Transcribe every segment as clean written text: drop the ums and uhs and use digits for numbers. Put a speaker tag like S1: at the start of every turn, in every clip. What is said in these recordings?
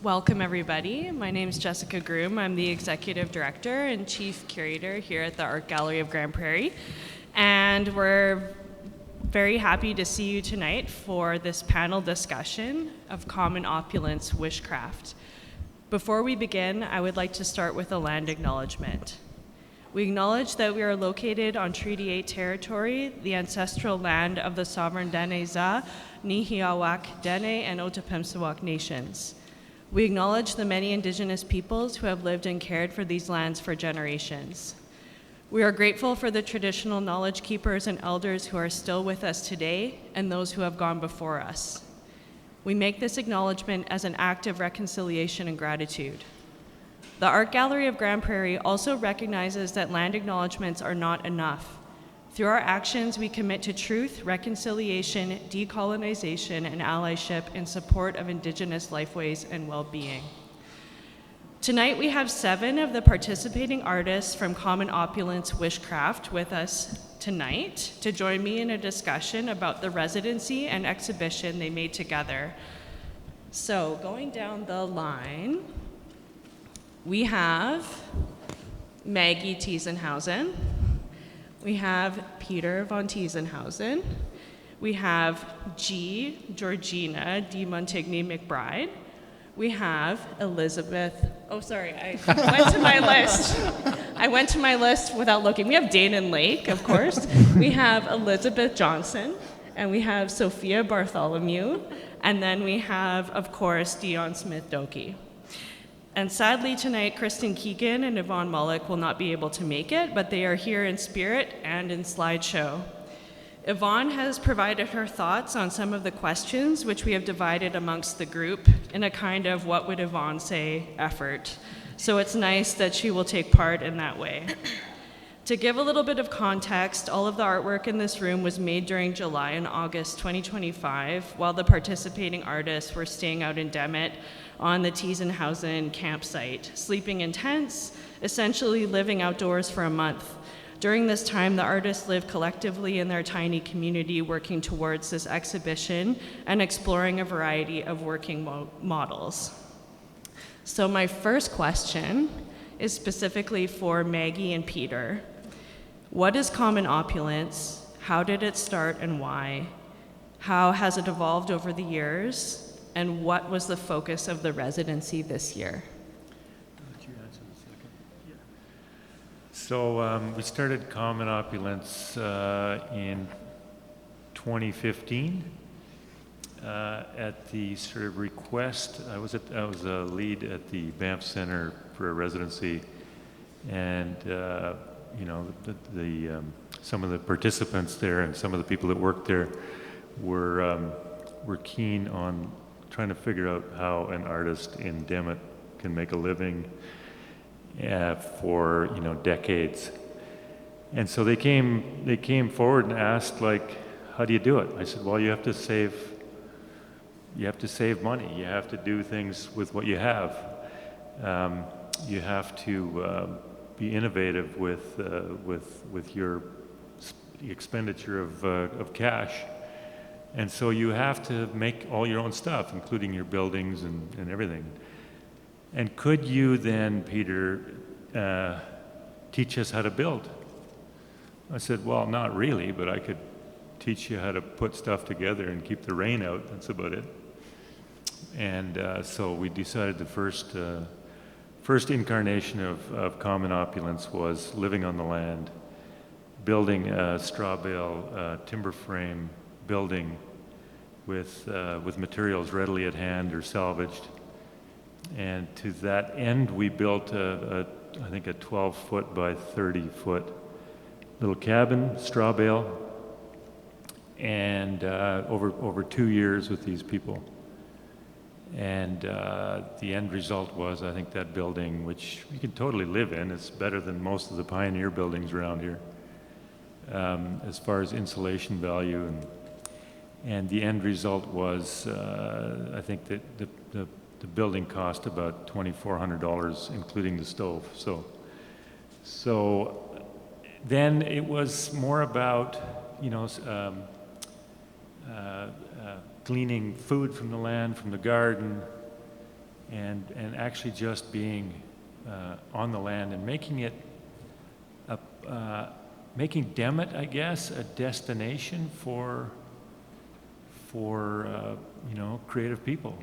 S1: Welcome, everybody. My name is Jessica Groome. I'm the Executive Director and Chief Curator here at the Art Gallery of Grande Prairie. And we're very happy to see you tonight for this panel discussion of CommonOpulence wishcraft. Before we begin, I would like to start with a land acknowledgement. We acknowledge that we are located on Treaty 8 territory, the ancestral land of the sovereign Dene-za, Nihiawak, Dene, and Otipemisiwak nations. We acknowledge the many Indigenous peoples who have lived and cared for these lands for generations. We are grateful for the traditional knowledge keepers and elders who are still with us today and those who have gone before us. We make this acknowledgement as an act of reconciliation and gratitude. The Art Gallery of Grande Prairie also recognizes that land acknowledgements are not enough. Through our actions, we commit to truth, reconciliation, decolonization, and allyship in support of Indigenous lifeways and well-being. Tonight, we have 7 of the participating artists from CommonOpulence Wishcraft with us tonight to join me in a discussion about the residency and exhibition they made together. So, going down the line, we have Maggie Tiesenhausen. We have Peter von Tiesenhausen. We have Georgina DeMontigny-McBride. We have Elizabeth, I went to my list. I went to my list without looking. We have Danan Lake, of course. We have Elizabeth Johnson, and we have Sophia Bartholomew, and then we have, of course, Dion Smith-Dokkie. And sadly tonight, Kristen Keegan and Yvonne Mullock will not be able to make it, but they are here in spirit and in slideshow. Yvonne has provided her thoughts on some of the questions which we have divided amongst the group in a kind of what would Yvonne say effort. So it's nice that she will take part in that way. To give a little bit of context, all of the artwork in this room was made during July and August 2025 while the participating artists were staying out in Demet on the Tiesenhausen campsite, sleeping in tents, essentially living outdoors for a month. During this time, the artists lived collectively in their tiny community working towards this exhibition and exploring a variety of working models. So my first question is specifically for Maggie and Peter. What is CommonOpulence? How did it start and why? How has it evolved over the years? And what was the focus of the residency this year?
S2: So we started CommonOpulence in 2015 at the sort of request. I was a lead at the Banff Center for a residency, and some of the participants there and some of the people that worked there were keen on trying to figure out how an artist in Demet can make a living for decades. And so they came forward and asked, like, how do you do it? I said, well, you have to save money. You have to do things with what you have. You have to be innovative with your expenditure of cash. And so you have to make all your own stuff, including your buildings and everything. And could you then, Peter, teach us how to build? I said, well, not really, but I could teach you how to put stuff together and keep the rain out. That's about it. And so we decided the first incarnation of CommonOpulence was living on the land, building a straw bale timber frame building with materials readily at hand or salvaged. And to that end, we built I think a 12-foot by 30-foot little cabin, straw bale, and over 2 years with these people. And the end result was, I think, that building, which you can totally live in. It's better than most of the pioneer buildings around here as far as insulation value. And the end result was, I think that the building cost about $2,400, including the stove. So then it was more about, gleaning food from the land, from the garden, and actually just being on the land and making it making Demet, I guess, a destination for creative people.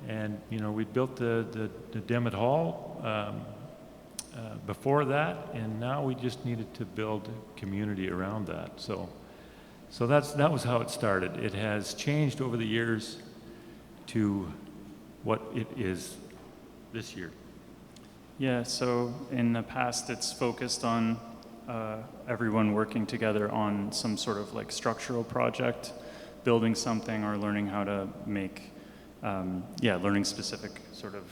S2: And we built the Demet Hall before that, and now we just needed to build community around that. So that was how it started. It has changed over the years to what it is this year.
S3: Yeah, so in the past it's focused on everyone working together on some sort of like structural project, building something or learning how to make, learning specific sort of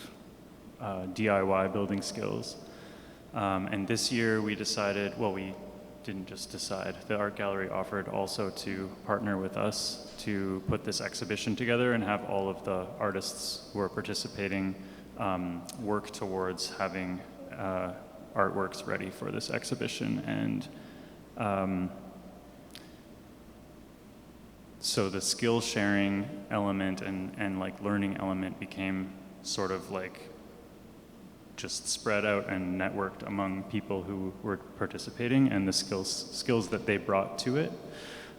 S3: DIY building skills. And this year we decided, well, we didn't just decide, the art gallery offered also to partner with us to put this exhibition together and have all of the artists who are participating work towards having artworks ready for this exhibition. And so the skill sharing element and like learning element became sort of like just spread out and networked among people who were participating and the skills that they brought to it.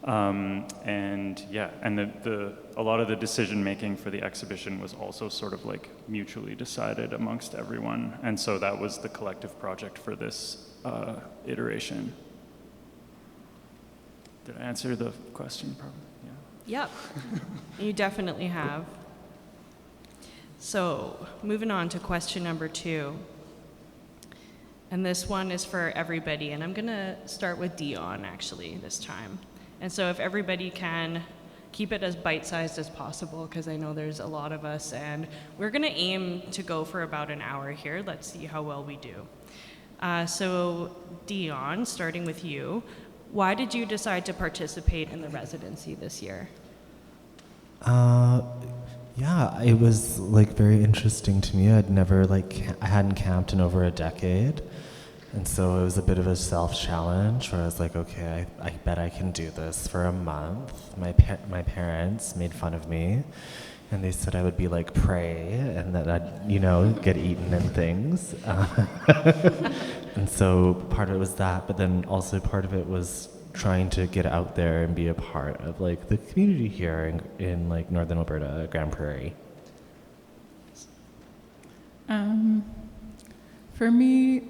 S3: And a lot of the decision making for the exhibition was also sort of like mutually decided amongst everyone. And so that was the collective project for this iteration. Did I answer the question probably? Yeah.
S1: Yep, you definitely have. So moving on to question number 2. And this one is for everybody, and I'm gonna start with Dion actually this time. And so if everybody can keep it as bite-sized as possible, because I know there's a lot of us, and we're gonna aim to go for about an hour here. Let's see how well we do. So Dion, starting with you, why did you decide to participate in the residency this year?
S4: Yeah, it was like very interesting to me. I hadn't camped in over a decade. And so it was a bit of a self-challenge where I was like, okay, I bet I can do this for a month. My parents made fun of me, and they said I would be like prey, and that I'd, get eaten and things. And so part of it was that, but then also part of it was trying to get out there and be a part of like the community here in like northern Alberta, Grande Prairie.
S5: For me,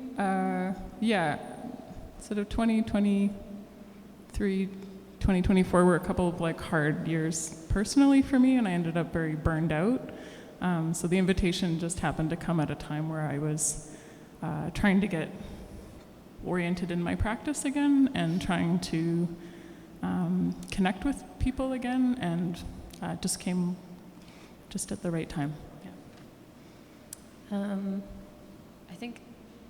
S5: sort of 2023, 2024 were a couple of like hard years personally for me, and I ended up very burned out. So the invitation just happened to come at a time where I was trying to get oriented in my practice again and trying to connect with people again, and just came just at the right time.
S6: Yeah. I think,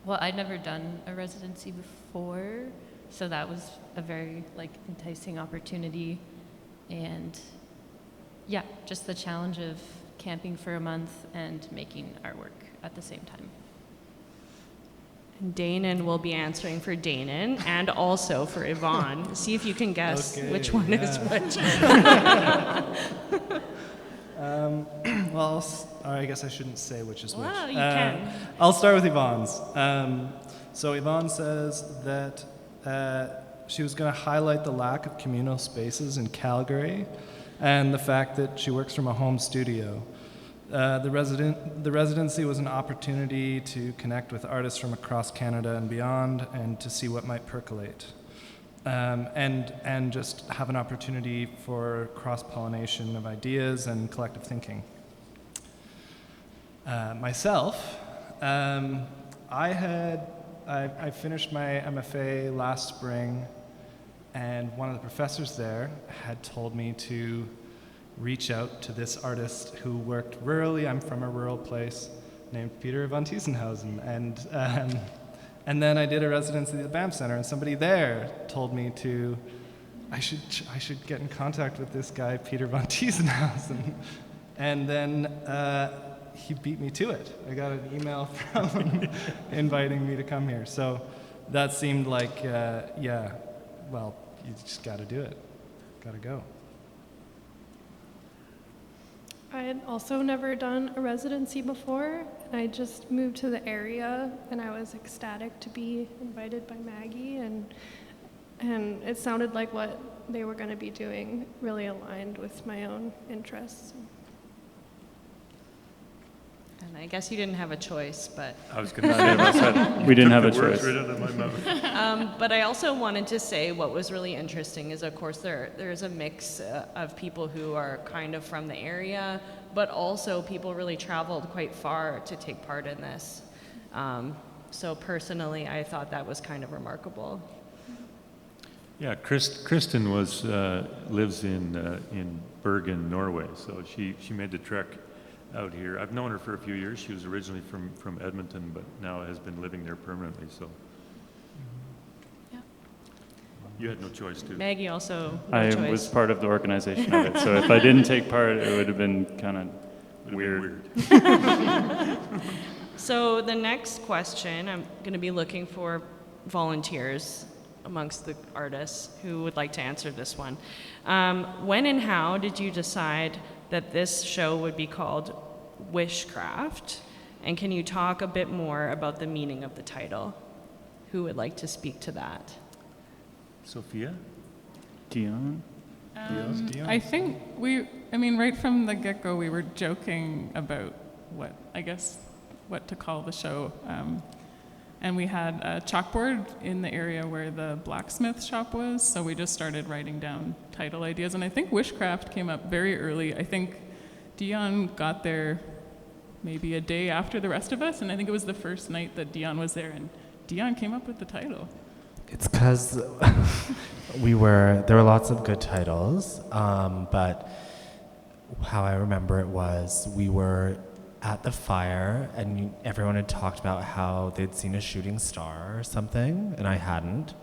S6: well, I'd never done a residency before, so that was a very like enticing opportunity, and yeah, just the challenge of camping for a month and making artwork at the same time.
S1: Danan will be answering for Danan and also for Yvonne. See if you can guess which one is which.
S7: Well, I guess I shouldn't say which is which.
S1: Well, you can.
S7: I'll start with Yvonne's. So Yvonne says that she was going to highlight the lack of communal spaces in Calgary and the fact that she works from a home studio. The residency was an opportunity to connect with artists from across Canada and beyond, and to see what might percolate, and just have an opportunity for cross-pollination of ideas and collective thinking. Myself, I finished my MFA last spring, and one of the professors there had told me to reach out to this artist who worked rurally. I'm from a rural place named Peter von Tiesenhausen, and then I did a residency at the BAM Center, and somebody there told me I should get in contact with this guy Peter von Tiesenhausen, and then he beat me to it. I got an email from him inviting me to come here, so that seemed like well, you just got to do it, got to go.
S8: I had also never done a residency before, and I just moved to the area, and I was ecstatic to be invited by Maggie, and it sounded like what they were going to be doing really aligned with my own interests.
S1: And I guess you didn't have a choice, but
S2: I was going to say, I said,
S3: We didn't have a
S2: took the words
S3: choice.
S2: right out of my mouth.
S1: but I also wanted to say what was really interesting is, of course, there's a mix of people who are kind of from the area, but also people really traveled quite far to take part in this. So personally, I thought that was kind of remarkable.
S2: Yeah, Kristen lives in Bergen, Norway, so she made the trek out here. I've known her for a few years. She was originally from Edmonton, but now has been living there permanently. So
S1: Yeah.
S2: you had no choice, too.
S1: Maggie also, no
S3: I
S1: choice.
S3: was part of the organization of it, so if I didn't take part, it would have been kind of weird.
S1: So the next question, I'm going to be looking for volunteers amongst the artists who would like to answer this one. When and how did you decide that this show would be called Wishcraft? And can you talk a bit more about the meaning of the title? Who would like to speak to that?
S2: Sophia?
S3: Dion?
S7: Dion?
S5: I think right from the get-go, we were joking about what to call the show. And we had a chalkboard in the area where the blacksmith shop was, so we just started writing down title ideas. And I think Wishcraft came up very early. I think Dion got there maybe a day after the rest of us, and I think it was the first night that Dion was there, and Dion came up with the title.
S4: It's because there were lots of good titles, but how I remember it was we were at the fire and everyone had talked about how they'd seen a shooting star or something, and I hadn't.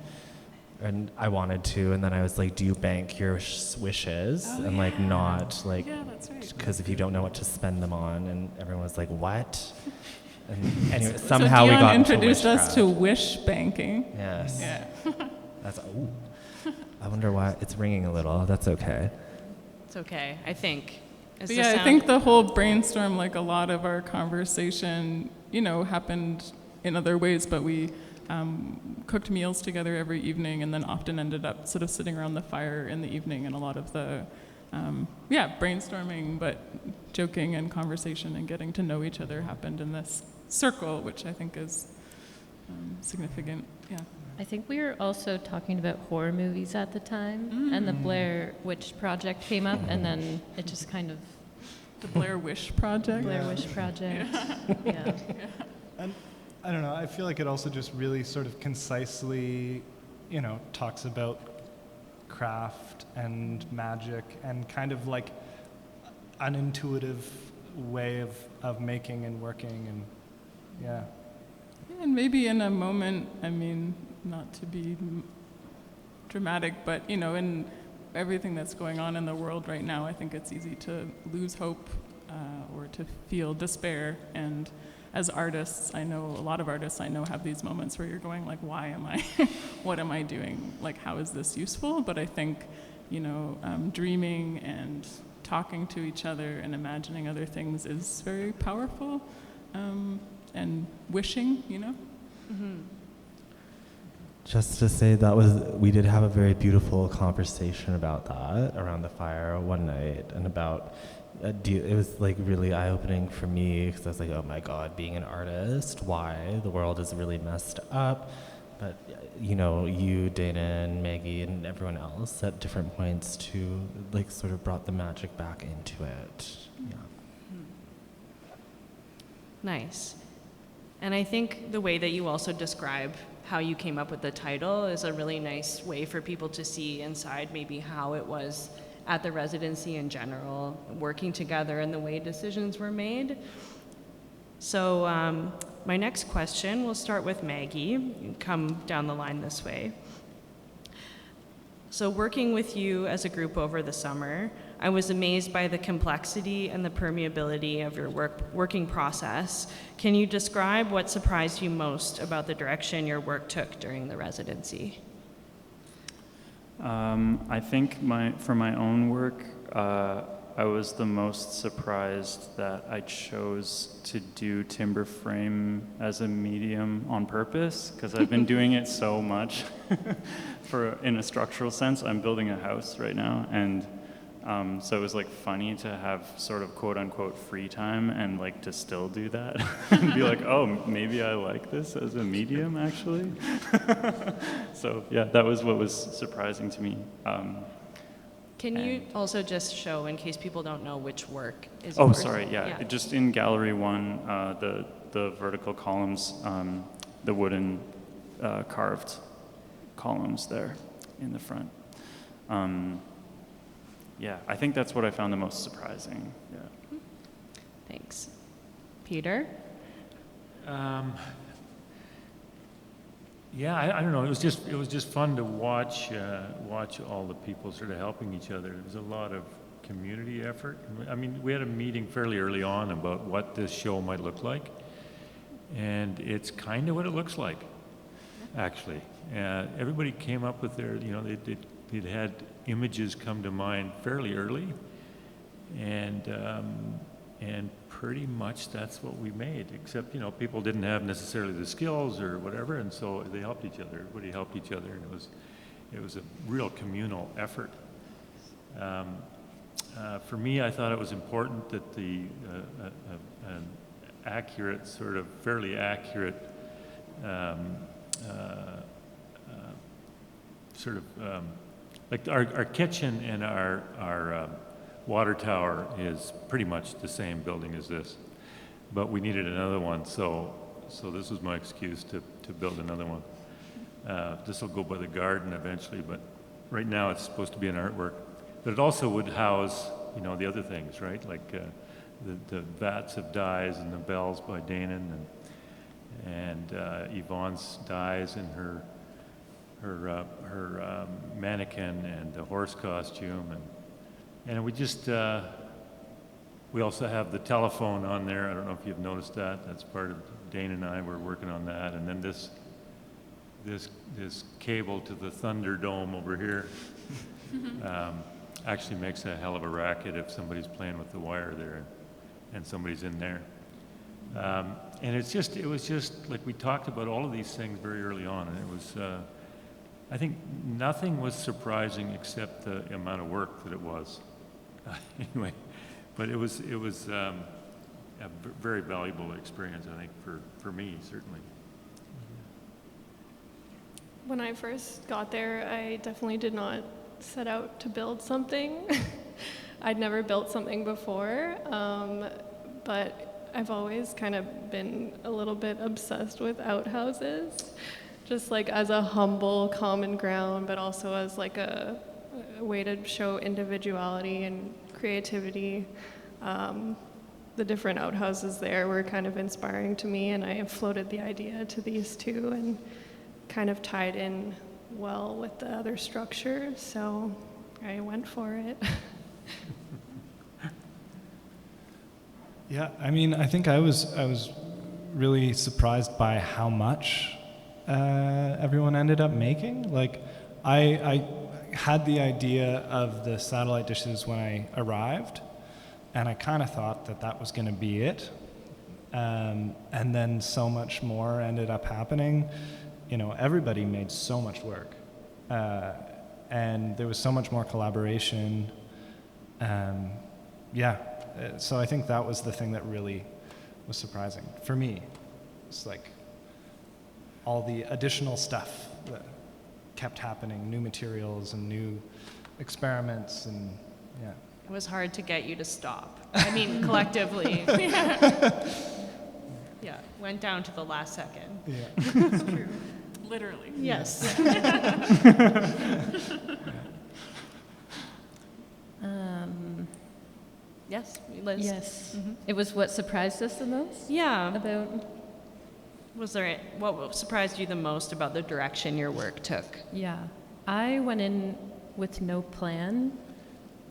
S4: And I wanted to, and then I was like, do you bank your wishes? And like not like,
S5: Yeah, that's right.
S4: because if you don't know what to spend them on, and everyone was like, what? And anyway,
S5: So
S4: somehow we
S5: Dion
S4: got into
S5: introduced us to
S4: witchcraft.
S5: wish banking.
S4: Yes.
S5: Yeah.
S4: That's, ooh. I wonder why it's ringing a little. That's okay.
S1: It's okay, I think. Is
S5: But
S1: the
S5: yeah, I
S1: sound-
S5: think the whole brainstorm, like a lot of our conversation, happened in other ways, but we cooked meals together every evening and then often ended up sort of sitting around the fire in the evening, and a lot of the, brainstorming, but joking and conversation and getting to know each other happened in this circle, which I think is significant, yeah.
S6: I think we were also talking about horror movies at the time, and the Blair Witch Project came up, and then it just kind of
S5: The Blair Wish Project.
S6: Blair Witch Project. Yeah.
S7: And I don't know, I feel like it also just really sort of concisely, talks about craft and magic and kind of like an intuitive way of making and working, and yeah.
S5: And maybe in a moment, not to be dramatic, but in everything that's going on in the world right now, I think it's easy to lose hope or to feel despair. And as artists, a lot of artists I know have these moments where you're going like, why am I, what am I doing? Like, how is this useful? But I think, dreaming and talking to each other and imagining other things is very powerful. And wishing,
S1: Mm-hmm.
S4: Just to say we did have a very beautiful conversation about that around the fire one night, and about, it was like really eye-opening for me, because I was like, oh my God, being an artist, why? The world is really messed up. But, you, Danan, Maggie, and everyone else at different points too, like sort of brought the magic back into it. Yeah.
S1: Nice. And I think the way that you also describe how you came up with the title is a really nice way for people to see inside maybe how it was at the residency in general, working together and the way decisions were made. So my next question, we'll start with Maggie. You can come down the line this way. So working with you as a group over the summer, I was amazed by the complexity and the permeability of your working process. Can you describe what surprised you most about the direction your work took during the residency?
S3: I think for my own work, I I was the most surprised that I chose to do timber frame as a medium on purpose, because I've been doing it so much in a structural sense. I'm building a house right now, and so it was like funny to have sort of quote unquote free time and like to still do that and be like, oh, maybe I like this as a medium actually. So yeah, that was what was surprising to me.
S1: Can you also just show, in case people don't know, which work is
S3: Oh,
S1: yours?
S3: sorry, yeah. Just in Gallery 1, the vertical columns, the wooden carved columns there in the front. Yeah, I think that's what I found the most surprising. Yeah.
S1: Thanks. Peter?
S2: Yeah, I don't know. It was just fun to watch all the people sort of helping each other. There was a lot of community effort. I mean, we had a meeting fairly early on about what this show might look like, and it's kind of what it looks like, actually. Everybody came up with their, they'd had images come to mind fairly early, and pretty much that's what we made, except, people didn't have necessarily the skills or whatever, and so they helped each other. Everybody helped each other, and it was a real communal effort. For me, I thought it was important that an accurate, sort of fairly accurate like our kitchen and our water tower is pretty much the same building as this, but we needed another one, so this was my excuse to build another one. This will go by the garden eventually, but right now it's supposed to be an artwork. But it also would house, the other things, right? Like the vats of dyes and the bells by Danan, and Yvonne's dyes and her mannequin and the horse costume, and we just we also have the telephone on there. I don't know if you've noticed that. That's part of Dane and I were working on that, and then this cable to the Thunderdome over here actually makes a hell of a racket if somebody's playing with the wire there and somebody's in there. And it was just like we talked about all of these things very early on, and it was I think nothing was surprising except the amount of work that it was. Anyway, but it was a very valuable experience, I think, for me, certainly.
S8: When I first got there, I definitely did not set out to build something. I'd never built something before, but I've always kind of been a little bit obsessed with outhouses, just like as a humble common ground, but also as like a way to show individuality and creativity. The different outhouses there were kind of inspiring to me, and I floated the idea to these two and kind of tied in well with the other structure, so I went for it.
S7: Yeah, I mean, I think I was really surprised by how much everyone ended up making. Like, I had the idea of the satellite dishes when I arrived, and I kind of thought that was going to be it. And then so much more ended up happening. Everybody made so much work. And there was so much more collaboration. So I think that was the thing that really was surprising for me. It's like all the additional stuff that kept happening, new materials and new experiments, and yeah.
S1: It was hard to get you to stop. I mean, collectively. Yeah, went down to the last second.
S7: Yeah.
S5: It's true. Literally.
S1: Yes. Yes, Liz?
S6: Yes.
S1: Mhm.
S6: It was what surprised us the most
S1: Yeah.
S6: about,
S1: What surprised you the most about the direction your work took?
S6: yeah. I went in with no plan,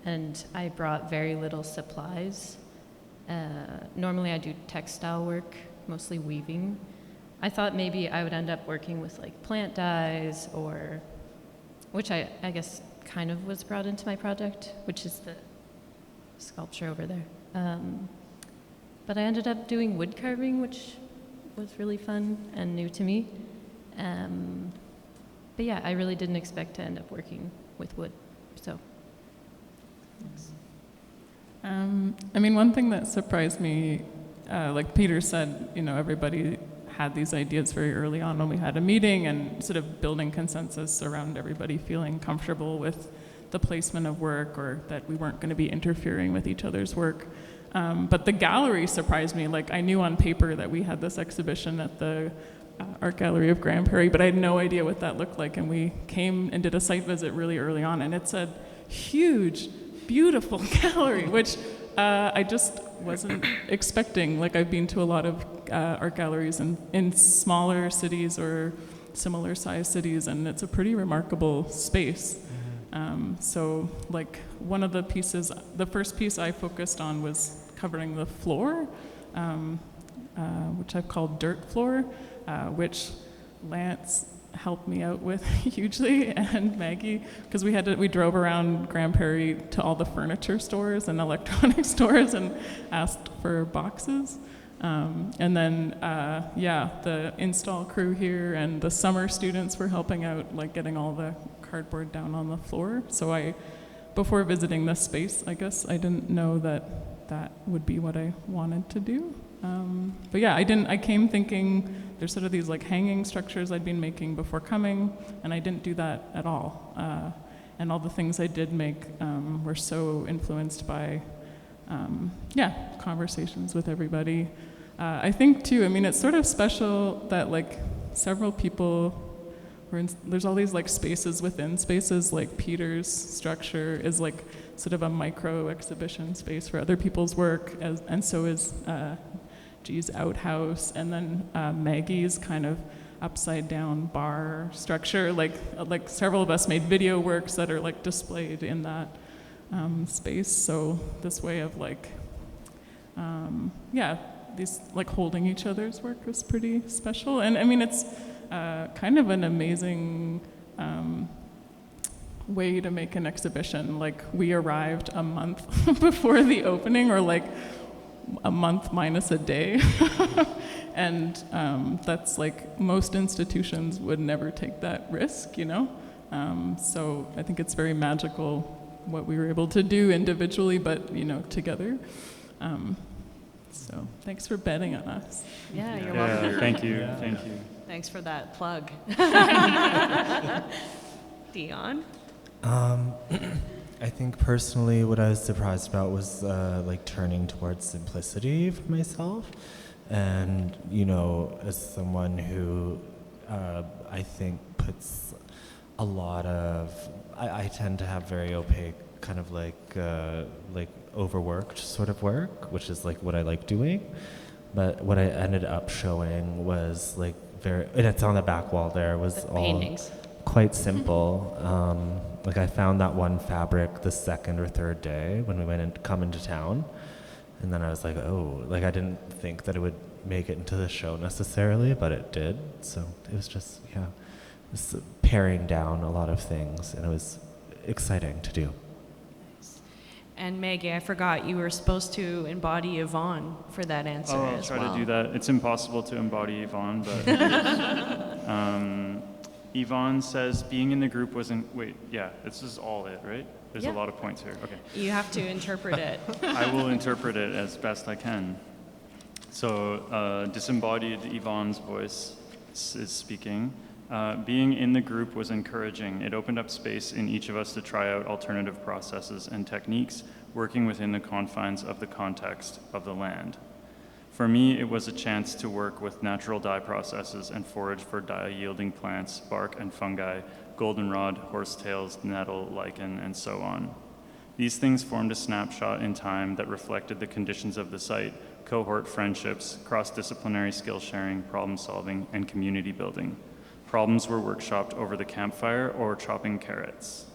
S6: and I brought very little supplies. Normally I do textile work, mostly weaving. I thought maybe I would end up working with like plant dyes, which I guess kind of was brought into my project, which is sculpture over there. But I ended up doing wood carving, which was really fun and new to me. But yeah, I really didn't expect to end up working with wood, so. Thanks.
S5: I mean, one thing that surprised me, like Peter said, you know, everybody had these ideas very early on when we had a meeting, and sort of building consensus around everybody feeling comfortable with the placement of work, or that we weren't going to be interfering with each other's work. But the gallery surprised me. Like, I knew on paper that we had this exhibition at the Art Gallery of Grande Prairie, but I had no idea what that looked like. And we came and did a site visit really early on, and it's a huge, beautiful gallery, which I just wasn't expecting. Like, I've been to a lot of art galleries in smaller cities or similar sized cities, and it's a pretty remarkable space. So, like, one of the pieces, the first piece I focused on was covering the floor, which I've called Dirt Floor, which Lance helped me out with hugely, and Maggie, because we drove around Grande Prairie to all the furniture stores and electronic stores and asked for boxes. And then, the install crew here and the summer students were helping out, like getting all the cardboard down on the floor. So before visiting this space, I guess I didn't know that would be what I wanted to do. But yeah, I came thinking there's sort of these like hanging structures I'd been making before coming, and I didn't do that at all. And all the things I did make were so influenced by, conversations with everybody. I think too, I mean, it's sort of special that like several people there's all these like spaces within spaces, like Peter's structure is like sort of a micro exhibition space for other people's work, and so is G's outhouse, and then Maggie's kind of upside down bar structure. Like several of us made video works that are like displayed in that space. So this way of like, these like holding each other's work was pretty special. And I mean, it's kind of an amazing way to make an exhibition. Like, we arrived a month before the opening, or like a month minus a day. And that's like, most institutions would never take that risk, you know? So I think it's very magical what we were able to do individually, but, you know, together. So thanks for betting on us.
S1: Yeah, you're welcome.
S3: Thank you.
S7: Yeah.
S3: Thank you.
S1: Thanks for that plug. Dion?
S4: I think personally what I was surprised about was like turning towards simplicity for myself. And, you know, as someone who I think puts a lot of, I tend to have very opaque kind of like overworked sort of work, which is like what I like doing. But what I ended up showing was like and it's on the back wall there, was all
S1: paintings.
S4: Quite simple. Like, I found that one fabric the second or third day when we come into town. And then I was like, oh, like, I didn't think that it would make it into the show necessarily, but it did. So it was just, it was paring down a lot of things, and it was exciting to do.
S1: And Maggie, I forgot you were supposed to embody Yvonne for that answer
S3: I'll
S1: as
S3: try
S1: well.
S3: to do that. It's impossible to embody Yvonne, but Yvonne says being in the group wasn't, this is all it, right? There's a lot of points here. Okay.
S1: You have to interpret it.
S3: I will interpret it as best I can. So disembodied Yvonne's voice is speaking. Being in the group was encouraging. It opened up space in each of us to try out alternative processes and techniques, working within the confines of the context of the land. For me, it was a chance to work with natural dye processes and forage for dye-yielding plants, bark and fungi, goldenrod, horsetails, nettle, lichen, and so on. These things formed a snapshot in time that reflected the conditions of the site, cohort friendships, cross-disciplinary skill sharing, problem solving, and community building. Problems were workshopped over the campfire or chopping carrots.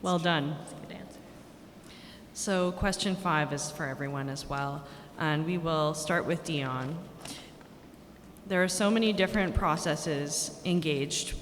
S1: Well done. Good answer. So question 5 is for everyone as well, and we will start with Dion. There are so many different processes engaged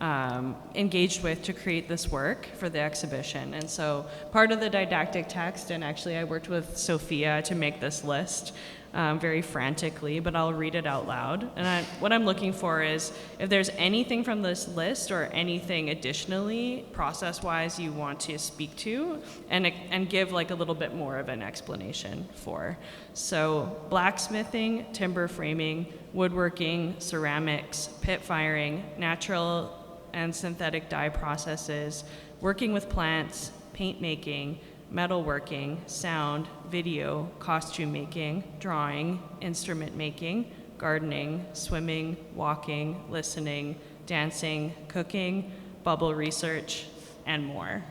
S1: engaged with to create this work for the exhibition. And so part of the didactic text, and actually I worked with Sophia to make this list very frantically, but I'll read it out loud. And what I'm looking for is if there's anything from this list or anything additionally process-wise you want to speak to and give like a little bit more of an explanation for. So blacksmithing, timber framing, woodworking, ceramics, pit firing, natural and synthetic dye processes, working with plants, paint making, metalworking, sound, video, costume making, drawing, instrument making, gardening, swimming, walking, listening, dancing, cooking, bubble research, and more.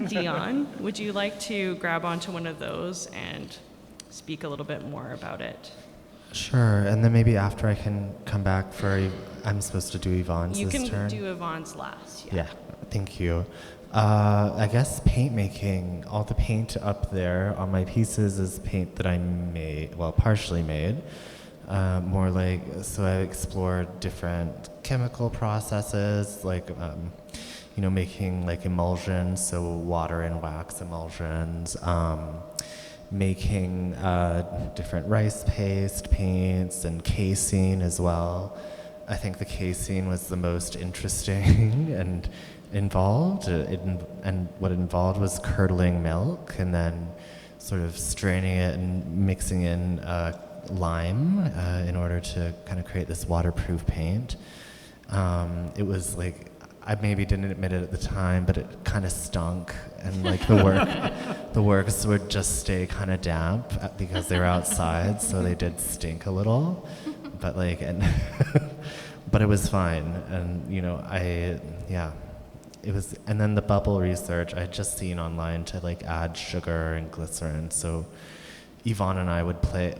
S1: Dion, would you like to grab onto one of those and speak a little bit more about it?
S4: Sure, and then maybe after I can come back for, I'm supposed to do Yvonne's
S1: You
S4: this
S1: can
S4: turn?
S1: do Yvonne's last.
S4: Yeah, thank you. I guess paint making. All the paint up there on my pieces is paint that I made, well, partially made. More like, so I explored different chemical processes, like, you know, making like emulsions, so water and wax emulsions, making different rice paste paints and casing as well. I think the casing was the most interesting and involved, and what it involved was curdling milk and then sort of straining it and mixing in lime in order to kind of create this waterproof paint. It was like, I maybe didn't admit it at the time, but it kind of stunk, and like the works would just stay kind of damp because they were outside, so they did stink a little, but like, and but it was fine, and you know, it was, and then the bubble research I had just seen online to like add sugar and glycerin. So Yvonne and I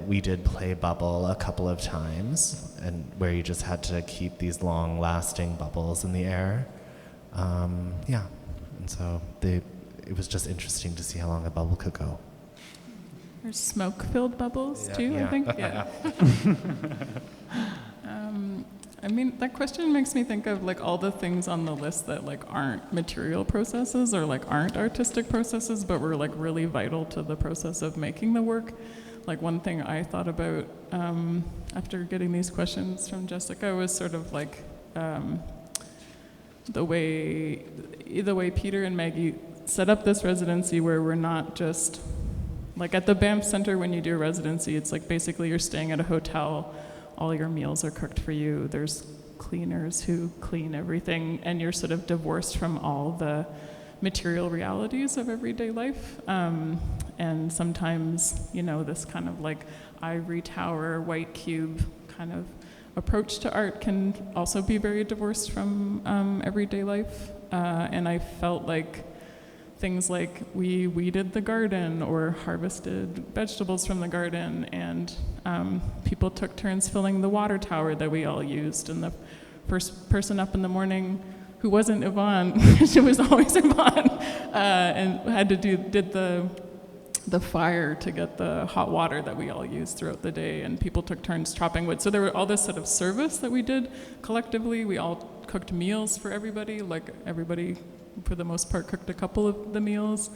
S4: we did play bubble a couple of times, and where you just had to keep these long lasting bubbles in the air. And so it was just interesting to see how long a bubble could go.
S5: There's smoke-filled bubbles too, I think. Yeah. I mean, that question makes me think of like all the things on the list that like aren't material processes or like aren't artistic processes, but were like really vital to the process of making the work. Like one thing I thought about after getting these questions from Jessica was sort of like the way Peter and Maggie set up this residency, where we're not just like at the Banff Center when you do a residency, it's like basically you're staying at a hotel. All your meals are cooked for you. There's cleaners who clean everything, and you're sort of divorced from all the material realities of everyday life. And sometimes, you know, this kind of like ivory tower, white cube kind of approach to art can also be very divorced from everyday life. And I felt like things like we weeded the garden or harvested vegetables from the garden, and people took turns filling the water tower that we all used. And the first person up in the morning, who wasn't Yvonne, she was always Yvonne, and did the fire to get the hot water that we all used throughout the day, and people took turns chopping wood. So there were all this sort of service that we did collectively. We all cooked meals for everybody, like everybody for the most part cooked a couple of the meals.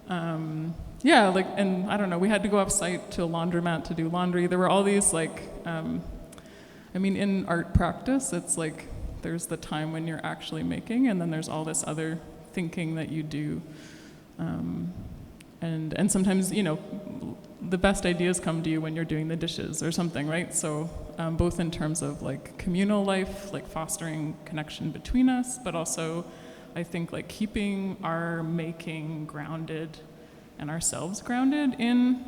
S5: And I don't know, we had to go off site to a laundromat to do laundry. There were all these like, in art practice, it's like there's the time when you're actually making, and then there's all this other thinking that you do. And sometimes, you know, the best ideas come to you when you're doing the dishes or something, right? So both in terms of like communal life, like fostering connection between us, but also I think like keeping our making grounded and ourselves grounded in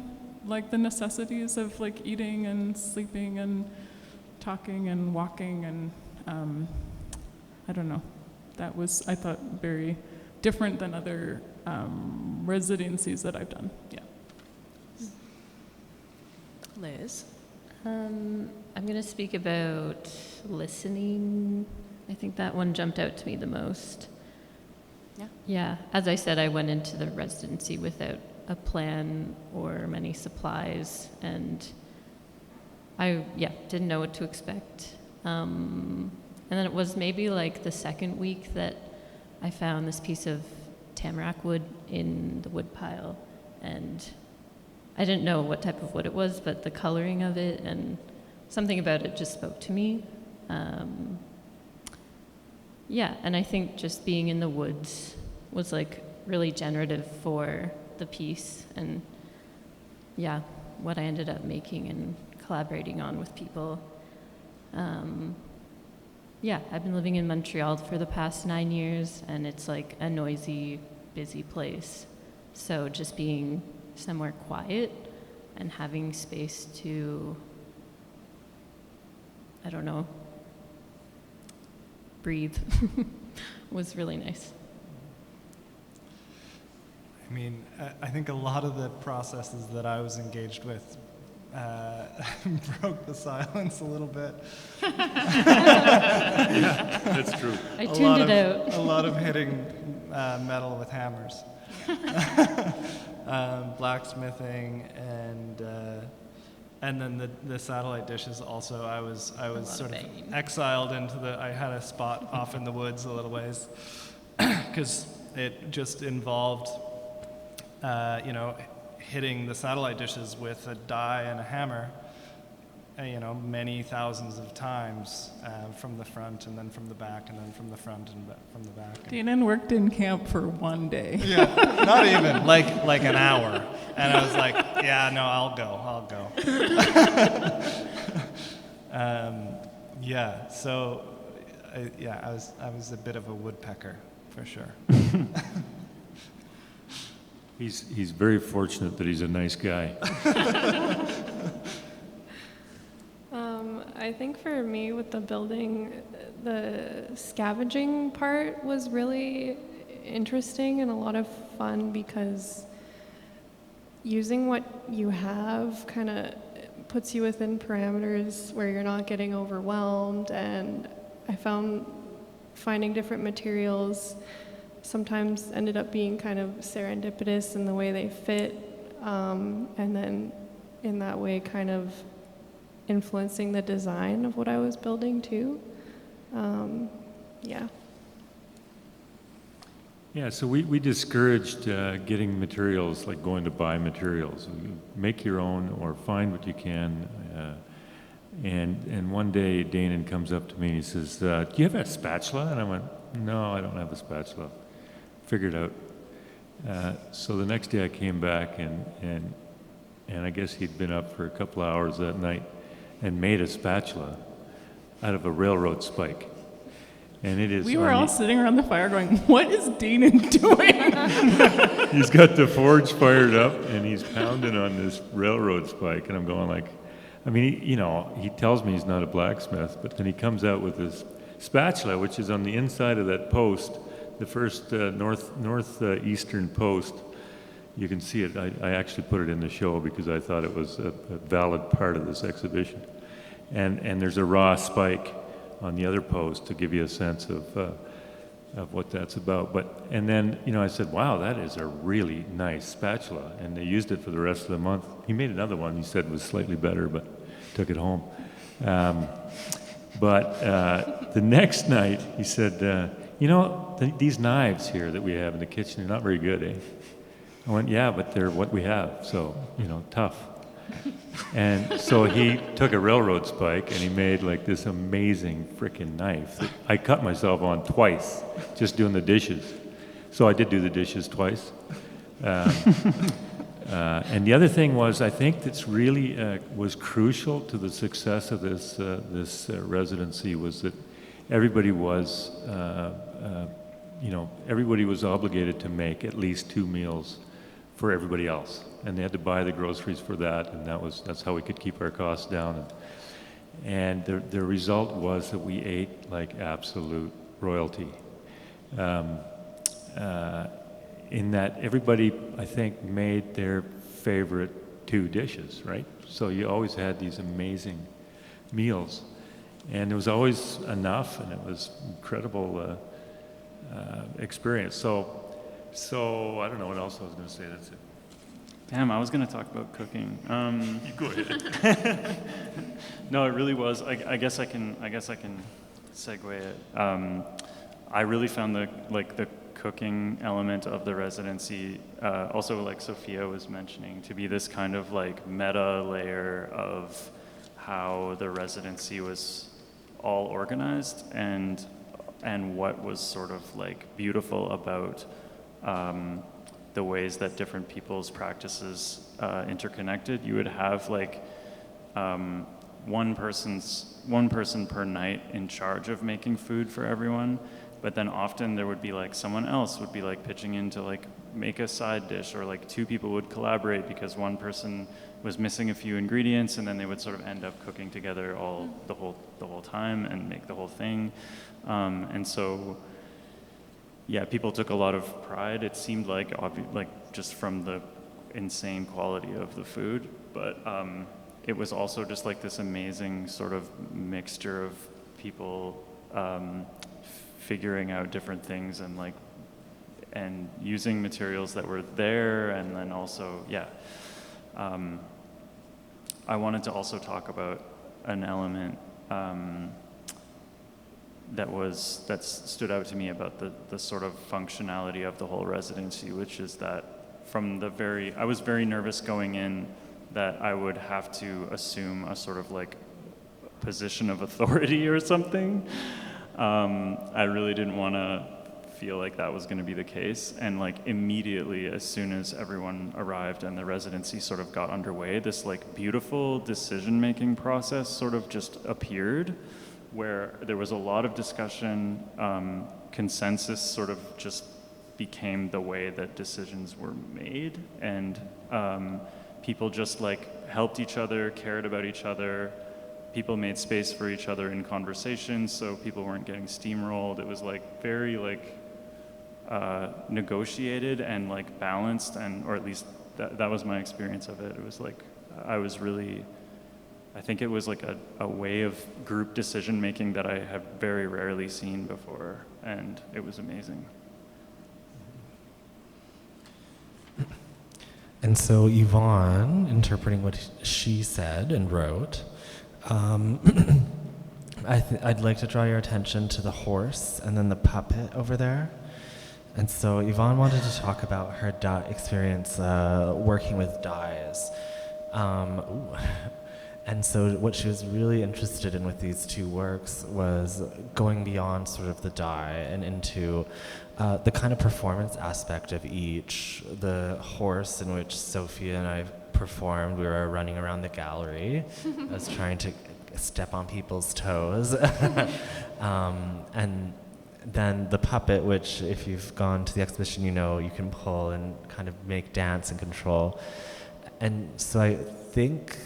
S5: like the necessities of like eating and sleeping and talking and walking, and I don't know, that was, I thought, very different than other residencies that I've done. Yeah.
S1: Liz?
S6: I'm going to speak about listening. I think that one jumped out to me the most. Yeah, as I said, I went into the residency without a plan or many supplies, and I didn't know what to expect. And And then it was maybe like the second week that I found this piece of tamarack wood in the wood pile. And I didn't know what type of wood it was, but the coloring of it and something about it just spoke to me. Yeah, and I think just being in the woods was like really generative for the piece, and yeah, what I ended up making and collaborating on with people. Yeah, I've been living in Montreal for the past 9 years, and it's like a noisy, busy place. So just being somewhere quiet and having space to, I don't know, breathe was really nice.
S7: I mean, I think a lot of the processes that I was engaged with broke the silence a little bit.
S2: Yeah, that's true.
S6: I tuned it out.
S7: A lot of hitting metal with hammers. Blacksmithing and then the satellite dishes also. I was sort of exiled into I had a spot off in the woods a little ways because it just involved hitting the satellite dishes with a die and a hammer, many thousands of times from the front and then from the back and then from the front and from the back.
S5: Danan worked in camp for one day.
S7: Yeah, not even, like an hour. And I was like, yeah, no, I'll go. Yeah, so, I was a bit of a woodpecker, for sure.
S2: He's very fortunate that he's a nice guy.
S8: I think for me with the building, the scavenging part was really interesting and a lot of fun because using what you have kind of puts you within parameters where you're not getting overwhelmed, and I found finding different materials sometimes ended up being kind of serendipitous in the way they fit, and then in that way kind of influencing the design of what I was building too. Yeah.
S2: Yeah, so we discouraged getting materials, like going to buy materials. Make your own or find what you can. And one day Danan comes up to me and he says, do you have a spatula? And I went, no, I don't have a spatula. Figured out. So the next day I came back and I guess he'd been up for a couple hours that night and made a spatula out of a railroad spike. And it is.
S5: We were all sitting around the fire going, what is Danan doing?
S2: He's got the forge fired up and he's pounding on this railroad spike. And I'm going like, I mean, he tells me he's not a blacksmith, but then he comes out with this spatula, which is on the inside of that post, the first northeastern post. You can see it. I actually put it in the show because I thought it was a valid part of this exhibition. And there's a raw spike on the other post to give you a sense of what that's about. And then I said, wow, that is a really nice spatula. And they used it for the rest of the month. He made another one he said was slightly better, but took it home. But the next night he said, these knives here that we have in the kitchen are not very good, eh? I went, yeah, but they're what we have, so, tough. And so he took a railroad spike and he made like this amazing frickin' knife that I cut myself on twice just doing the dishes. So I did do the dishes twice. And the other thing was, I think that's really was crucial to the success of this residency was that everybody was, everybody was obligated to make at least 2 meals for everybody else, and they had to buy the groceries for that, and that's how we could keep our costs down. And the result was that we ate like absolute royalty. In that everybody, I think, made their favorite 2 dishes, right? So you always had these amazing meals, and there was always enough, and it was incredible experience. So I don't know what else I was going to say. That's it.
S3: Damn, I was going to talk about cooking.
S2: You go ahead.
S3: No, it really was. I guess I can segue it. I really found the cooking element of the residency, also like Sophia was mentioning, to be this kind of like meta layer of how the residency was all organized and what was sort of like beautiful about the ways that different people's practices interconnected. You would have like one person per night in charge of making food for everyone, but then often there would be like someone else would be like pitching in to like make a side dish, or like two people would collaborate because one person was missing a few ingredients, and then they would sort of end up cooking together the whole time and make the whole thing. And so, yeah, people took a lot of pride. It seemed like just from the insane quality of the food, but it was also just like this amazing sort of mixture of people figuring out different things and using materials that were there, and then also, yeah. I wanted to also talk about an element that stood out to me about the sort of functionality of the whole residency, which is that I was very nervous going in that I would have to assume a sort of like position of authority or something. I really didn't want to feel like that was going to be the case, and like immediately as soon as everyone arrived and the residency sort of got underway, this like beautiful decision-making process sort of just appeared, where there was a lot of discussion, consensus sort of just became the way that decisions were made, and people just like helped each other, cared about each other. People made space for each other in conversation, so people weren't getting steamrolled. It was like very like negotiated and like balanced, or at least that was my experience of it. It was like I think it was like a way of group decision making that I have very rarely seen before, and it was amazing.
S4: And so Yvonne, interpreting what she said and wrote, I'd like to draw your attention to the horse and then the puppet over there. And so Yvonne wanted to talk about her experience working with dyes. And so what she was really interested in with these two works was going beyond sort of the dye and into the kind of performance aspect of each. The horse, in which Sophia and I performed, we were running around the gallery. I was trying to step on people's toes. And then the puppet, which if you've gone to the exhibition, you know you can pull and kind of make dance and control. And so I think,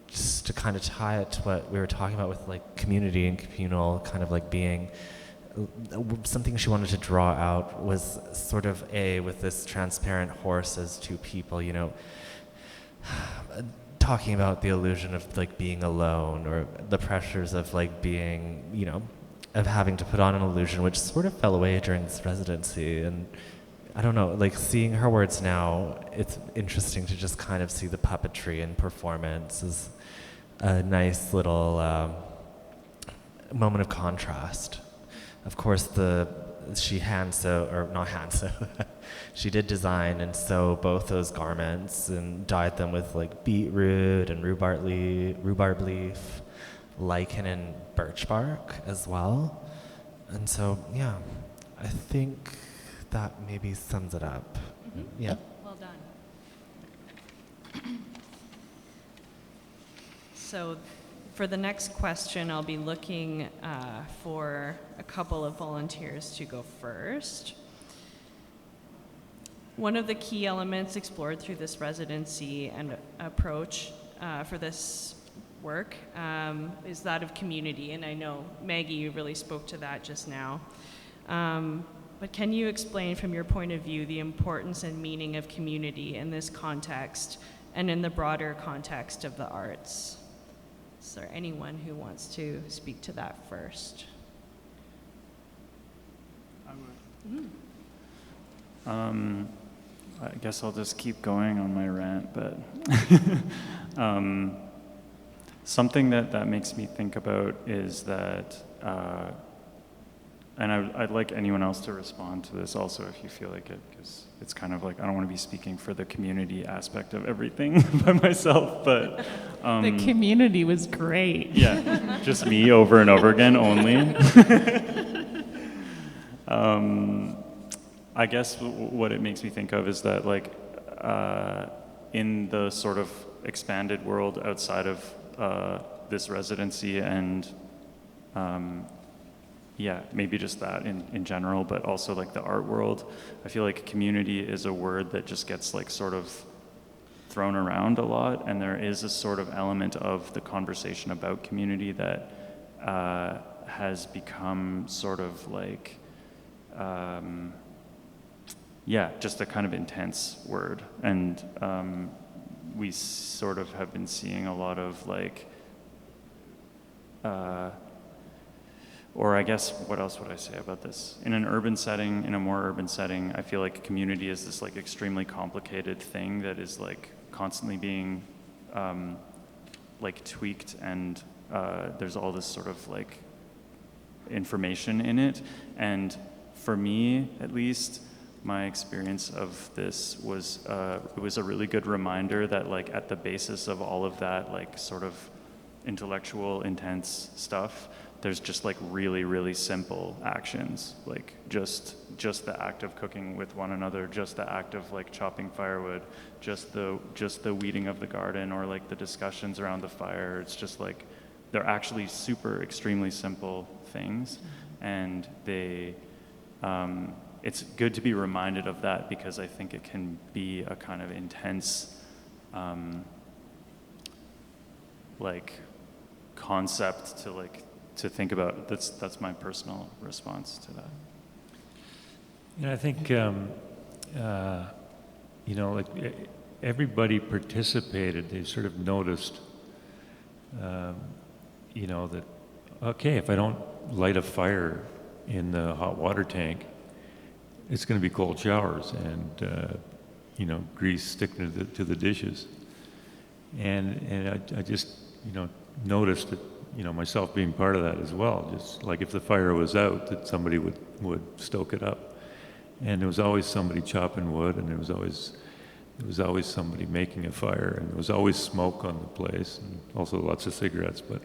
S4: just to kind of tie it to what we were talking about with like community and communal kind of like being, something she wanted to draw out was sort of with this transparent horse as two people, you know, talking about the illusion of like being alone, or the pressures of like being, you know, of having to put on an illusion, which sort of fell away during this residency. And I don't know, like seeing her words now, it's interesting to just kind of see the puppetry and performance as a nice little moment of contrast. Of course, she she did design and sew both those garments and dyed them with like beetroot and rhubarb leaf, lichen and birch bark as well. And so, yeah, I think that maybe sums it up. Mm-hmm. Yeah.
S1: Well done. So for the next question, I'll be looking for a couple of volunteers to go first. One of the key elements explored through this residency and approach for this work is that of community, and I know, Maggie, you really spoke to that just now. But can you explain from your point of view the importance and meaning of community in this context and in the broader context of the arts? Is there anyone who wants to speak to that first?
S3: I would. I guess I'll just keep going on my rant, but Something that makes me think about is that, and I'd like anyone else to respond to this also if you feel like it, because it's kind of like, I don't want to be speaking for the community aspect of everything by myself, but...
S5: the community was great.
S3: Yeah, just me over and over again only. I guess what it makes me think of is that, like, in the sort of expanded world outside of this residency and yeah, maybe just that in general, but also like the art world, I feel like community is a word that just gets like sort of thrown around a lot, and there is a sort of element of the conversation about community that has become sort of like yeah, just a kind of intense word. And we sort of have been seeing a lot of like, or I guess, what else would I say about this? In an urban setting, in a more urban setting, I feel like community is this like extremely complicated thing that is like constantly being like tweaked, and there's all this sort of like information in it. And for me, at least, my experience of this was, it was a really good reminder that like at the basis of all of that like sort of intellectual, intense stuff, there's just like really, really simple actions, like just the act of cooking with one another, just the act of like chopping firewood, just the weeding of the garden, or like the discussions around the fire. It's just like, they're actually super extremely simple things, and they, it's good to be reminded of that, because I think it can be a kind of intense like concept to think about. That's my personal response to that.
S2: Yeah, I think you know, like everybody participated. They sort of noticed, you know, that okay, if I don't light a fire in the hot water tank, it's going to be cold showers and you know, grease sticking to the dishes. And I just, you know, noticed that, you know, myself being part of that as well. Just like if the fire was out, that somebody would stoke it up. And there was always somebody chopping wood, and there was always somebody making a fire, and there was always smoke on the place, and also lots of cigarettes. But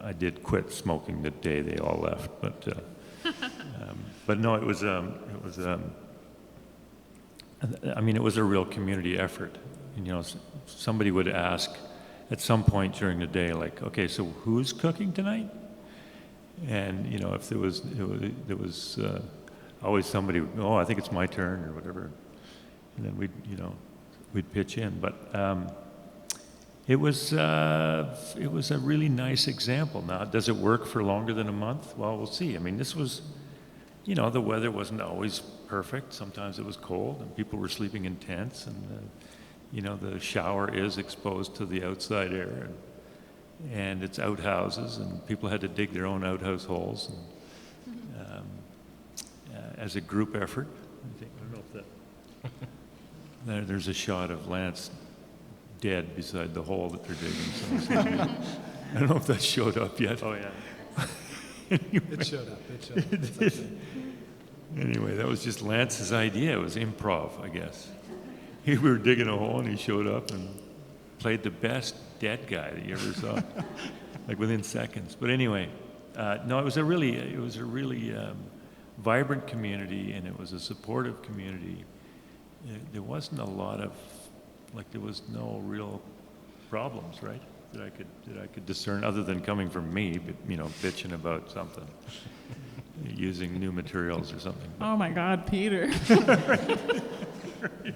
S2: I did quit smoking the day they all left. But no, it was I mean, it was a real community effort. And, you know, somebody would ask at some point during the day, like, okay, so who's cooking tonight? And, you know, if there was always somebody, oh, I think it's my turn or whatever. And then we'd pitch in. But it was a really nice example. Now, does it work for longer than a month? Well, we'll see. I mean, this was, you know, the weather wasn't always perfect. Sometimes it was cold, and people were sleeping in tents, and you know, the shower is exposed to the outside air, and it's outhouses, and people had to dig their own outhouse holes. And, as a group effort, I don't know if that there's a shot of Lance dead beside the hole that they're digging. So I don't know if that showed up yet.
S3: Oh yeah.
S2: Anyway.
S7: It showed up. It's okay.
S2: Anyway, that was just Lance's idea. It was improv, I guess. We were digging a hole, and he showed up and played the best dead guy that you ever saw, like within seconds. But anyway, no, it was a really vibrant community, and it was a supportive community. There wasn't a lot of, like, there was no real problems, right? That I could discern, other than coming from me, but, you know, bitching about something, using new materials or something.
S5: Oh my God, Peter.
S2: Right.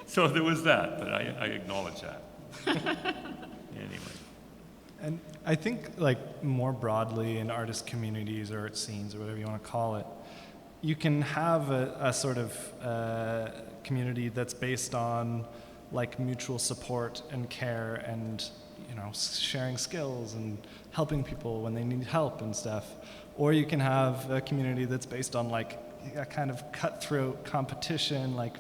S2: So there was that, but I acknowledge that. Anyway.
S7: And I think, like, more broadly in artist communities or art scenes or whatever you want to call it, you can have a sort of community that's based on, like, mutual support and care and, you know, sharing skills and helping people when they need help and stuff. Or you can have a community that's based on, like, a kind of cutthroat competition, like,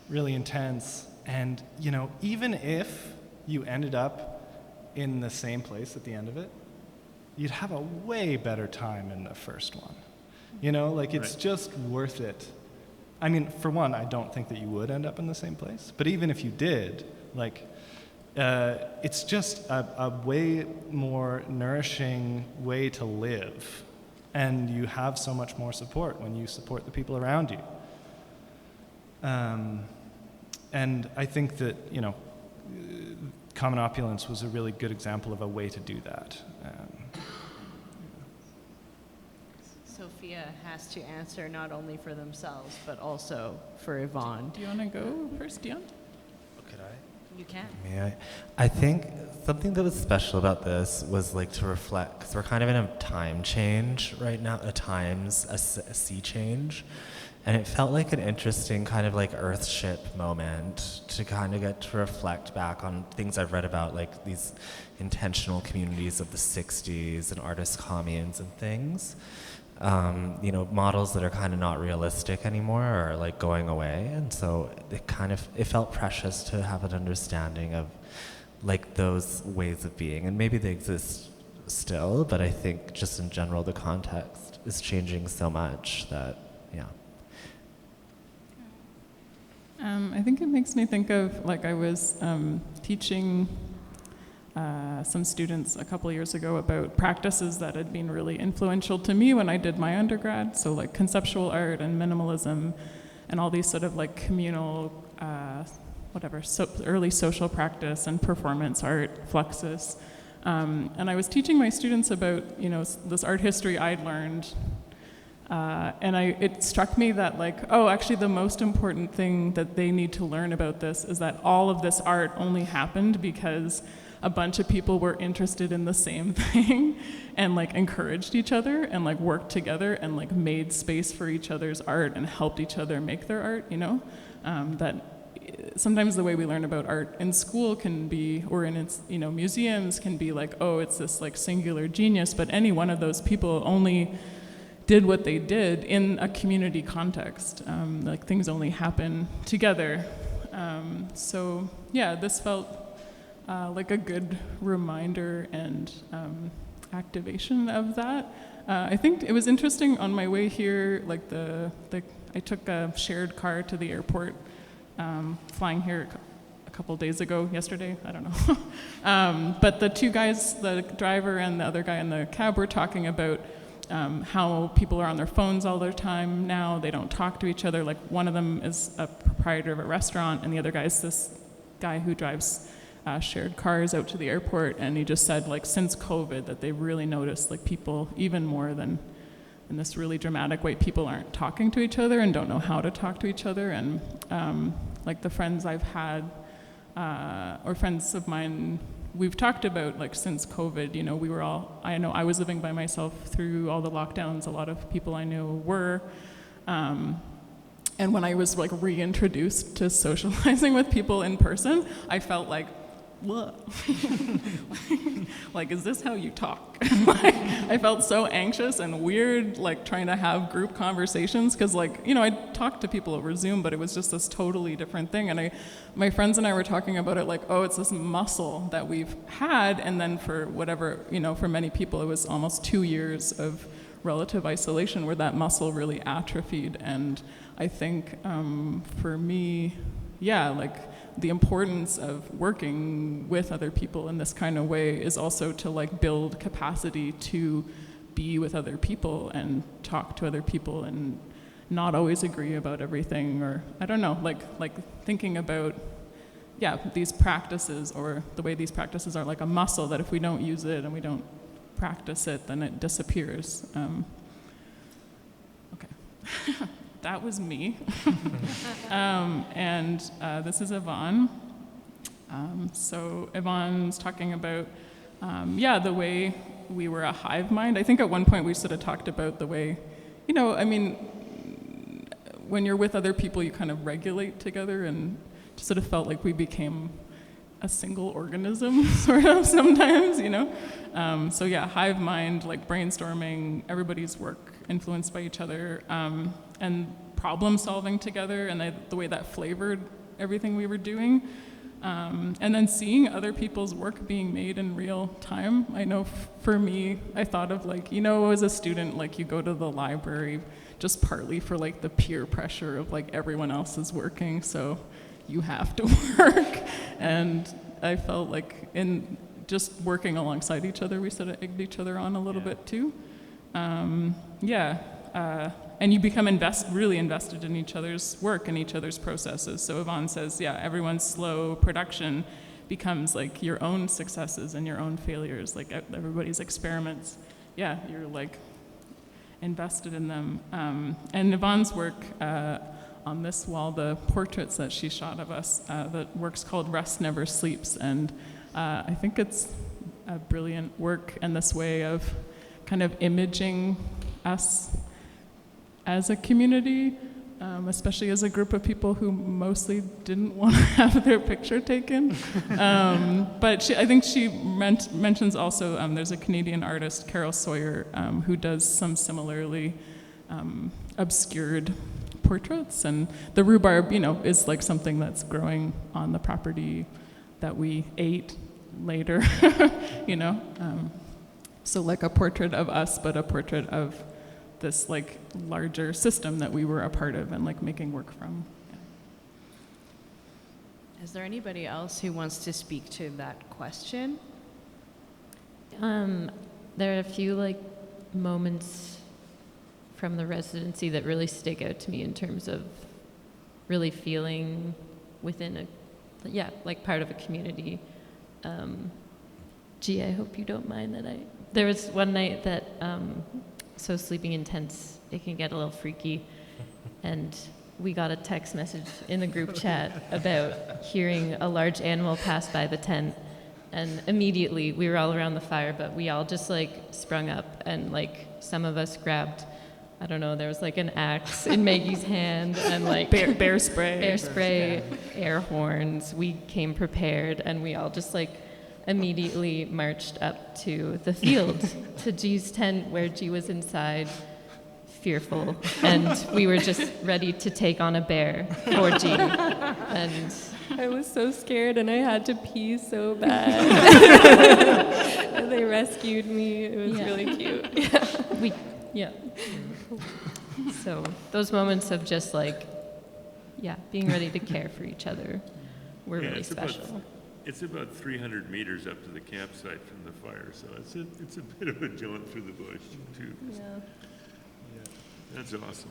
S7: really intense. And, you know, even if you ended up in the same place at the end of it, you'd have a way better time in the first one. You know, like it's just worth it. I mean, for one, I don't think that you would end up in the same place, but even if you did, like, it's just a way more nourishing way to live. And you have so much more support when you support the people around you. And I think that, you know, CommonOpulence was a really good example of a way to do that.
S1: Sophia has to answer not only for themselves, but also for Yvonne.
S5: Do you want to go first, Dion?
S4: Could I?
S1: You can.
S4: May I think something that was special about this was like to reflect, because we're kind of in a time change right now, a sea change. And it felt like an interesting kind of like earthship moment to kind of get to reflect back on things I've read about, like these intentional communities of the 60s and artist communes and things. You know, models that are kind of not realistic anymore are like going away. And so it felt precious to have an understanding of like those ways of being. And maybe they exist still, but I think just in general, the context is changing so much that, yeah.
S5: I think it makes me think of, like, I was teaching some students a couple of years ago about practices that had been really influential to me when I did my undergrad. So like conceptual art and minimalism and all these sort of like communal, early social practice and performance art, fluxus. And I was teaching my students about, you know, this art history I'd learned. And it struck me that, like, oh, actually the most important thing that they need to learn about this is that all of this art only happened because a bunch of people were interested in the same thing and like encouraged each other and like worked together and like made space for each other's art and helped each other make their art, you know? That sometimes the way we learn about art in school can be, or in its, you know, museums can be like, oh, it's this like singular genius, but any one of those people only did what they did in a community context. Like things only happen together. So yeah, this felt like a good reminder and activation of that. I think it was interesting on my way here, like I took a shared car to the airport, flying here a couple days ago, yesterday, I don't know. But the two guys, the driver and the other guy in the cab, were talking about how people are on their phones all the time now. They don't talk to each other. Like one of them is a proprietor of a restaurant, and the other guy is this guy who drives shared cars out to the airport. And he just said, like, since COVID, that they really noticed, like, people even more than in this really dramatic way, people aren't talking to each other and don't know how to talk to each other. And like the friends I've had, or friends of mine, we've talked about, like, since COVID, you know, I know I was living by myself through all the lockdowns. A lot of people I knew were. And when I was, like, reintroduced to socializing with people in person, I felt like, what? Like, is this how you talk? Like, I felt so anxious and weird, like, trying to have group conversations, because, like, you know, I talked to people over Zoom, but it was just this totally different thing. And my friends and I were talking about it like, oh, it's this muscle that we've had, and then for whatever, you know, for many people, it was almost 2 years of relative isolation where that muscle really atrophied. And I think for me, yeah, like, the importance of working with other people in this kind of way is also to, like, build capacity to be with other people and talk to other people and not always agree about everything, or I don't know, like thinking about, yeah, these practices, or the way these practices are like a muscle that if we don't use it and we don't practice it, then it disappears. Okay. That was me. And this is Yvonne. So Yvonne's talking about, the way we were a hive mind. I think at one point we sort of talked about the way, you know, I mean, when you're with other people, you kind of regulate together, and just sort of felt like we became a single organism, sort of, sometimes, you know? So yeah, hive mind, like brainstorming, everybody's work influenced by each other, and problem solving together, and the way that flavored everything we were doing. And then seeing other people's work being made in real time. I know for me, I thought of like, as a student, like you go to the library just partly for like the peer pressure of like everyone else is working, so you have to work. And I felt like in just working alongside each other, we sort of egged each other on a little bit too. And you become really invested in each other's work and each other's processes. So Yvonne says, everyone's slow production becomes like your own successes and your own failures, like everybody's experiments. Yeah, you're like invested in them. And Yvonne's work on this wall, the portraits that she shot of us, the work's called Rest Never Sleeps. And I think it's a brilliant work in this way of kind of imaging us as a community, especially as a group of people who mostly didn't want to have their picture taken. But I think she mentions also, there's a Canadian artist, Carol Sawyer, who does some similarly obscured portraits. And the rhubarb, is like something that's growing on the property that we ate later, So like a portrait of us, but a portrait of this like larger system that we were a part of and like making work from.
S1: Is there anybody else who wants to speak to that question?
S6: There are a few like moments from the residency that really stick out to me in terms of really feeling within like part of a community. I hope you don't mind that there was one night that, so sleeping in tents, it can get a little freaky. And we got a text message in the group chat about hearing a large animal pass by the tent. And immediately we were all around the fire, but we all just like sprung up and like some of us grabbed, I don't know, there was like an axe in Maggie's hand and like
S5: bear spray,
S6: air horns. We came prepared and we all just like immediately marched up to the field to G's tent where G was inside, fearful, and we were just ready to take on a bear for G. And
S9: I was so scared and I had to pee so bad. And they rescued me. It was really cute.
S6: So those moments of just like, being ready to care for each other were really special.
S2: It's about 300 meters up to the campsite from the fire, so it's a bit of a jaunt through the bush, too. That's awesome,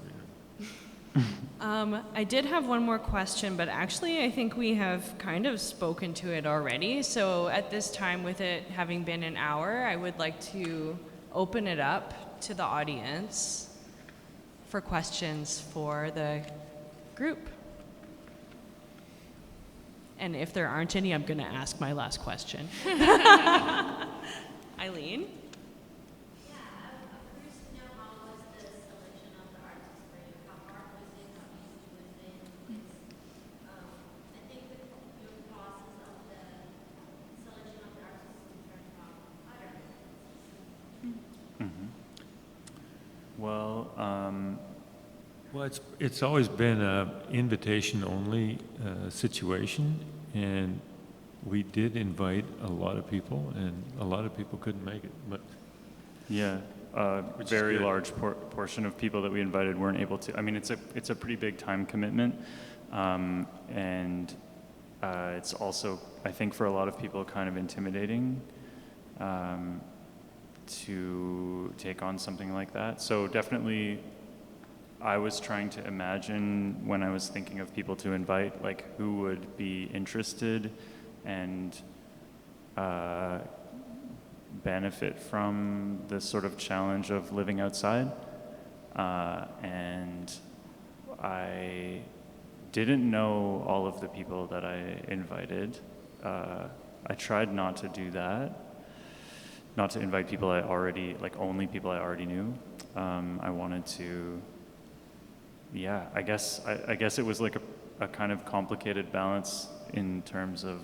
S1: I did have one more question, but actually I think we have kind of spoken to it already. So at this time, with it having been an hour, I would like to open it up to the audience for questions for the group. And if there aren't any, I'm going to ask my last question. Eileen?
S2: Well, it's always been an invitation-only situation, and we did invite a lot of people, and a lot of people couldn't make it. But
S3: a very large portion of people that we invited weren't able to. I mean, it's a pretty big time commitment, and it's also, I think, for a lot of people, kind of intimidating to take on something like that. So definitely, I was trying to imagine when I was thinking of people to invite, like who would be interested and benefit from this sort of challenge of living outside. And I didn't know all of the people that I invited. I tried not to do that, not to invite people I already, like only people I already knew. I wanted to, I guess it was like a kind of complicated balance in terms of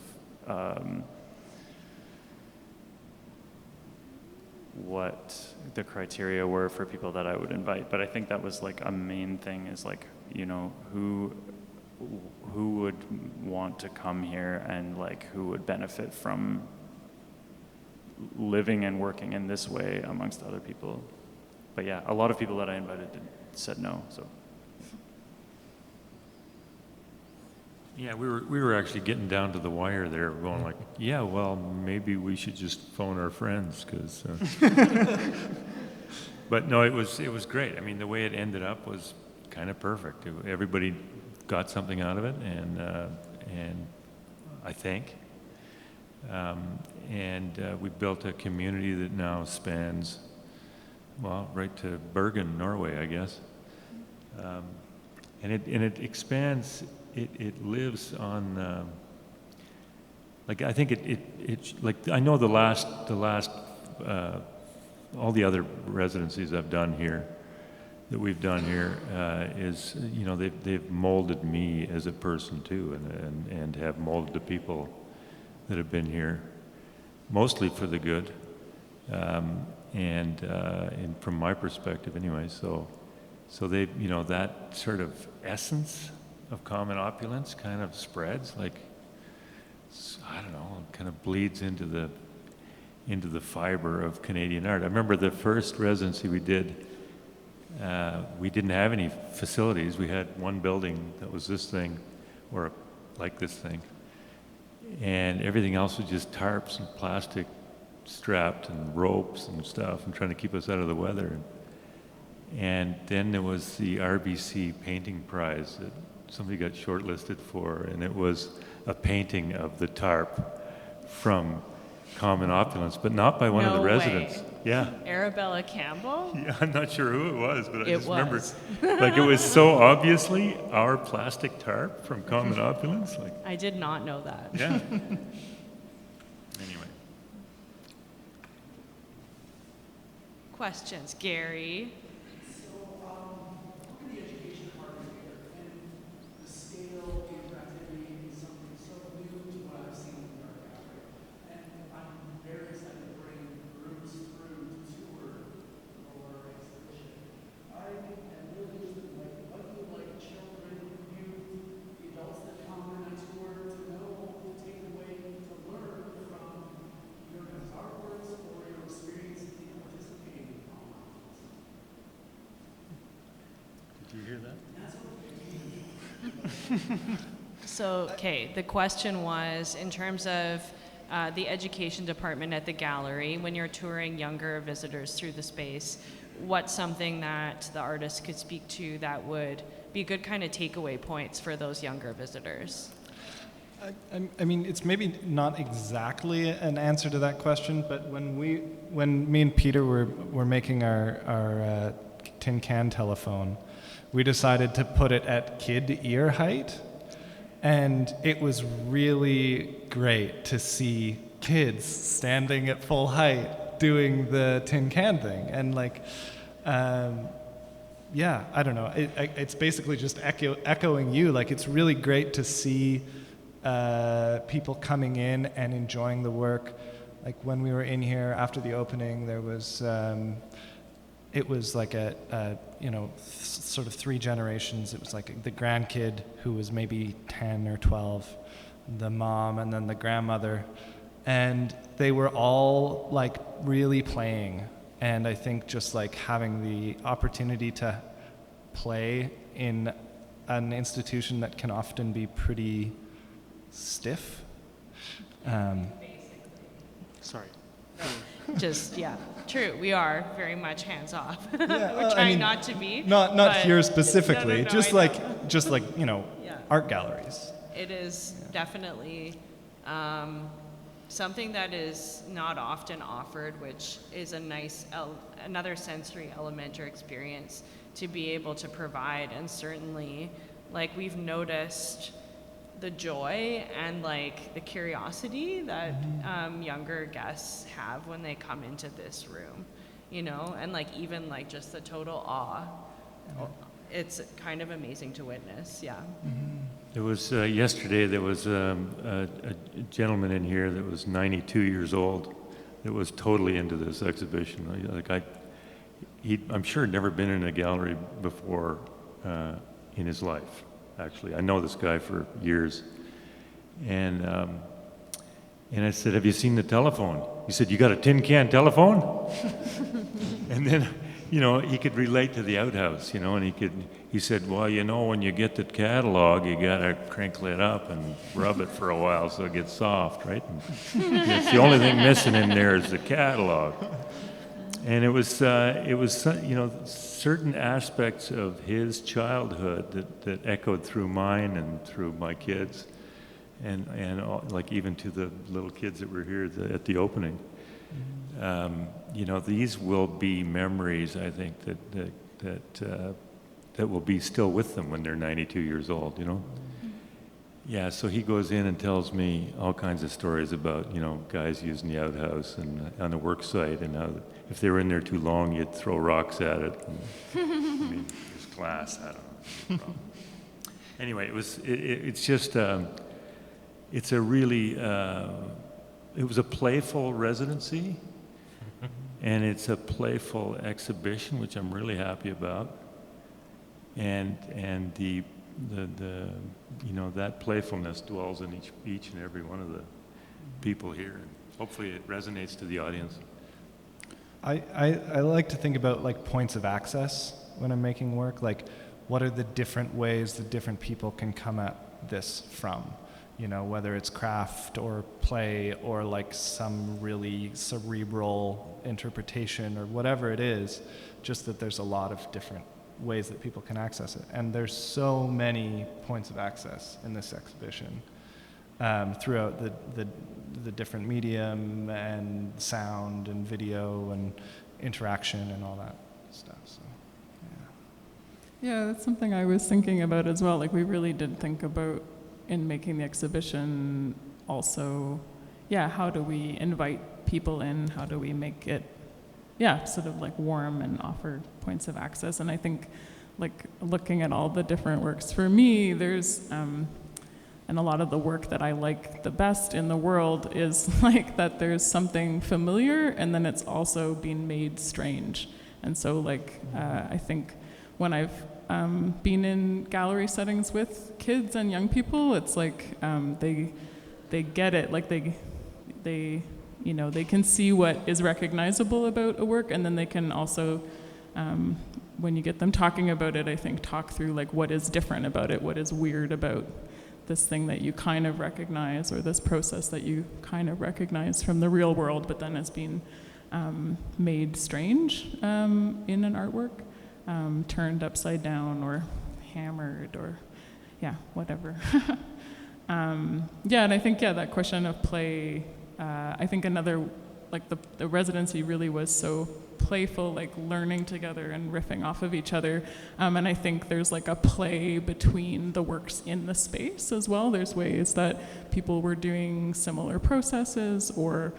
S3: what the criteria were for people that I would invite. But I think that was like a main thing, is like, who who would want to come here and like who would benefit from living and working in this way amongst other people. But yeah, a lot of people that I invited said no. So
S2: Yeah, we were actually getting down to the wire there, going like, yeah, well, maybe we should just phone our friends, because. But no, it was great. I mean, the way it ended up was kind of perfect. Everybody got something out of it, and I think, we built a community that now spans, well, right to Bergen, Norway, I guess, and it expands. It lives on, like, I think it like, I know the last all the other residencies I've done here, that we've done here, is, you know, they've molded me as a person too, and have molded the people that have been here, mostly for the good, and from my perspective anyway, so they, you know, that sort of essence of CommonOpulence kind of spreads, like, I don't know, kind of bleeds into the fiber of Canadian art. I remember the first residency we did, we didn't have any facilities. We had one building that was this thing, or like this thing, and everything else was just tarps and plastic strapped and ropes and stuff, and trying to keep us out of the weather. And then there was the RBC painting prize that somebody got shortlisted for, and it was a painting of the tarp from CommonOpulence, but not by one of the residents.
S1: Way.
S2: Yeah.
S1: Arabella Campbell?
S2: Yeah, I'm not sure who it was, but I just remember,
S1: was.
S2: like, it was so obviously our plastic tarp from CommonOpulence. Like,
S1: I did not know that.
S2: yeah. Anyway.
S1: Questions, Gary?
S2: Did you hear that?
S1: So, okay, the question was, in terms of the education department at the gallery, when you're touring younger visitors through the space, what's something that the artist could speak to that would be good kind of takeaway points for those younger visitors?
S7: I mean, it's maybe not exactly an answer to that question, but when me and Peter were making our tin can telephone, we decided to put it at kid ear height, and it was really great to see kids standing at full height doing the tin can thing, and like, yeah, I don't know, it's basically just echoing you. Like, it's really great to see people coming in and enjoying the work. Like, when we were in here after the opening, there was it was like a you know, sort of three generations. It was like the grandkid, who was maybe 10 or 12, the mom, and then the grandmother, and they were all like really playing. And I think just like having the opportunity to play in an institution that can often be pretty stiff.
S3: sorry.
S1: Just, yeah, true. We are very much hands off.
S7: Yeah,
S1: We're trying not to be.
S7: Not
S1: but-
S7: here specifically.
S1: No,
S7: just
S1: I
S7: like
S1: know.
S7: just like, you know,
S1: Yeah.
S7: art galleries.
S1: It is definitely something that is not often offered, which is a nice, another sensory element or experience to be able to provide. And certainly, like, we've noticed the joy and like the curiosity that younger guests have when they come into this room, you know, and like even like just the total awe. It's kind of amazing to witness. Yeah.
S2: There was yesterday. There was a gentleman in here that was 92 years old, that was totally into this exhibition. Like, I'm sure never been in a gallery before in his life, actually. I know this guy for years. And I said, have you seen the telephone? He said, you got a tin can telephone? And then, you know, he could relate to the outhouse, you know, and he said, well, you know, when you get the catalog, you got to crinkle it up and rub it for a while so it gets soft, right? And it's the only thing missing in there is the catalog. And it was, you know, certain aspects of his childhood that echoed through mine and through my kids, and like even to the little kids that were here at the opening. You know, these will be memories, I think, that will be still with them when they're 92 years old, you know? Yeah, so he goes in and tells me all kinds of stories about, you know, guys using the outhouse and on the work site, and how if they were in there too long, you'd throw rocks at it. And, I mean, there's glass, I don't know. Anyway, it's just, it's a really, it was a playful residency, and it's a playful exhibition, which I'm really happy about. And the you know, that playfulness dwells in each and every one of the people here, and hopefully it resonates to the audience.
S7: I like to think about like points of access when I'm making work, like what are the different ways that different people can come at this from, you know, whether it's craft or play or like some really cerebral interpretation or whatever it is, just that there's a lot of different ways that people can access it. And there's so many points of access in this exhibition throughout the different medium and sound and video and interaction and all that stuff. So,
S5: yeah, that's something I was thinking about as well. Like, we really did think about, in making the exhibition, also, yeah, how do we invite people in? How do we make it, yeah, sort of like warm and offer points of access? And I think, like, looking at all the different works, for me, there's, and a lot of the work that I like the best in the world is like that there's something familiar and then it's also being made strange. And so, like, I think when I've been in gallery settings with kids and young people, it's like they get it, like they you know, they can see what is recognizable about a work, and then they can also, when you get them talking about it, I think talk through like what is different about it, what is weird about this thing that you kind of recognize, or this process that you kind of recognize from the real world, but then it's been made strange in an artwork, turned upside down or hammered or, yeah, whatever. Yeah, and I think, yeah, that question of play, I think another, like the residency really was so playful, like learning together and riffing off of each other. And I think there's like a play between the works in the space as well. There's ways that people were doing similar processes, or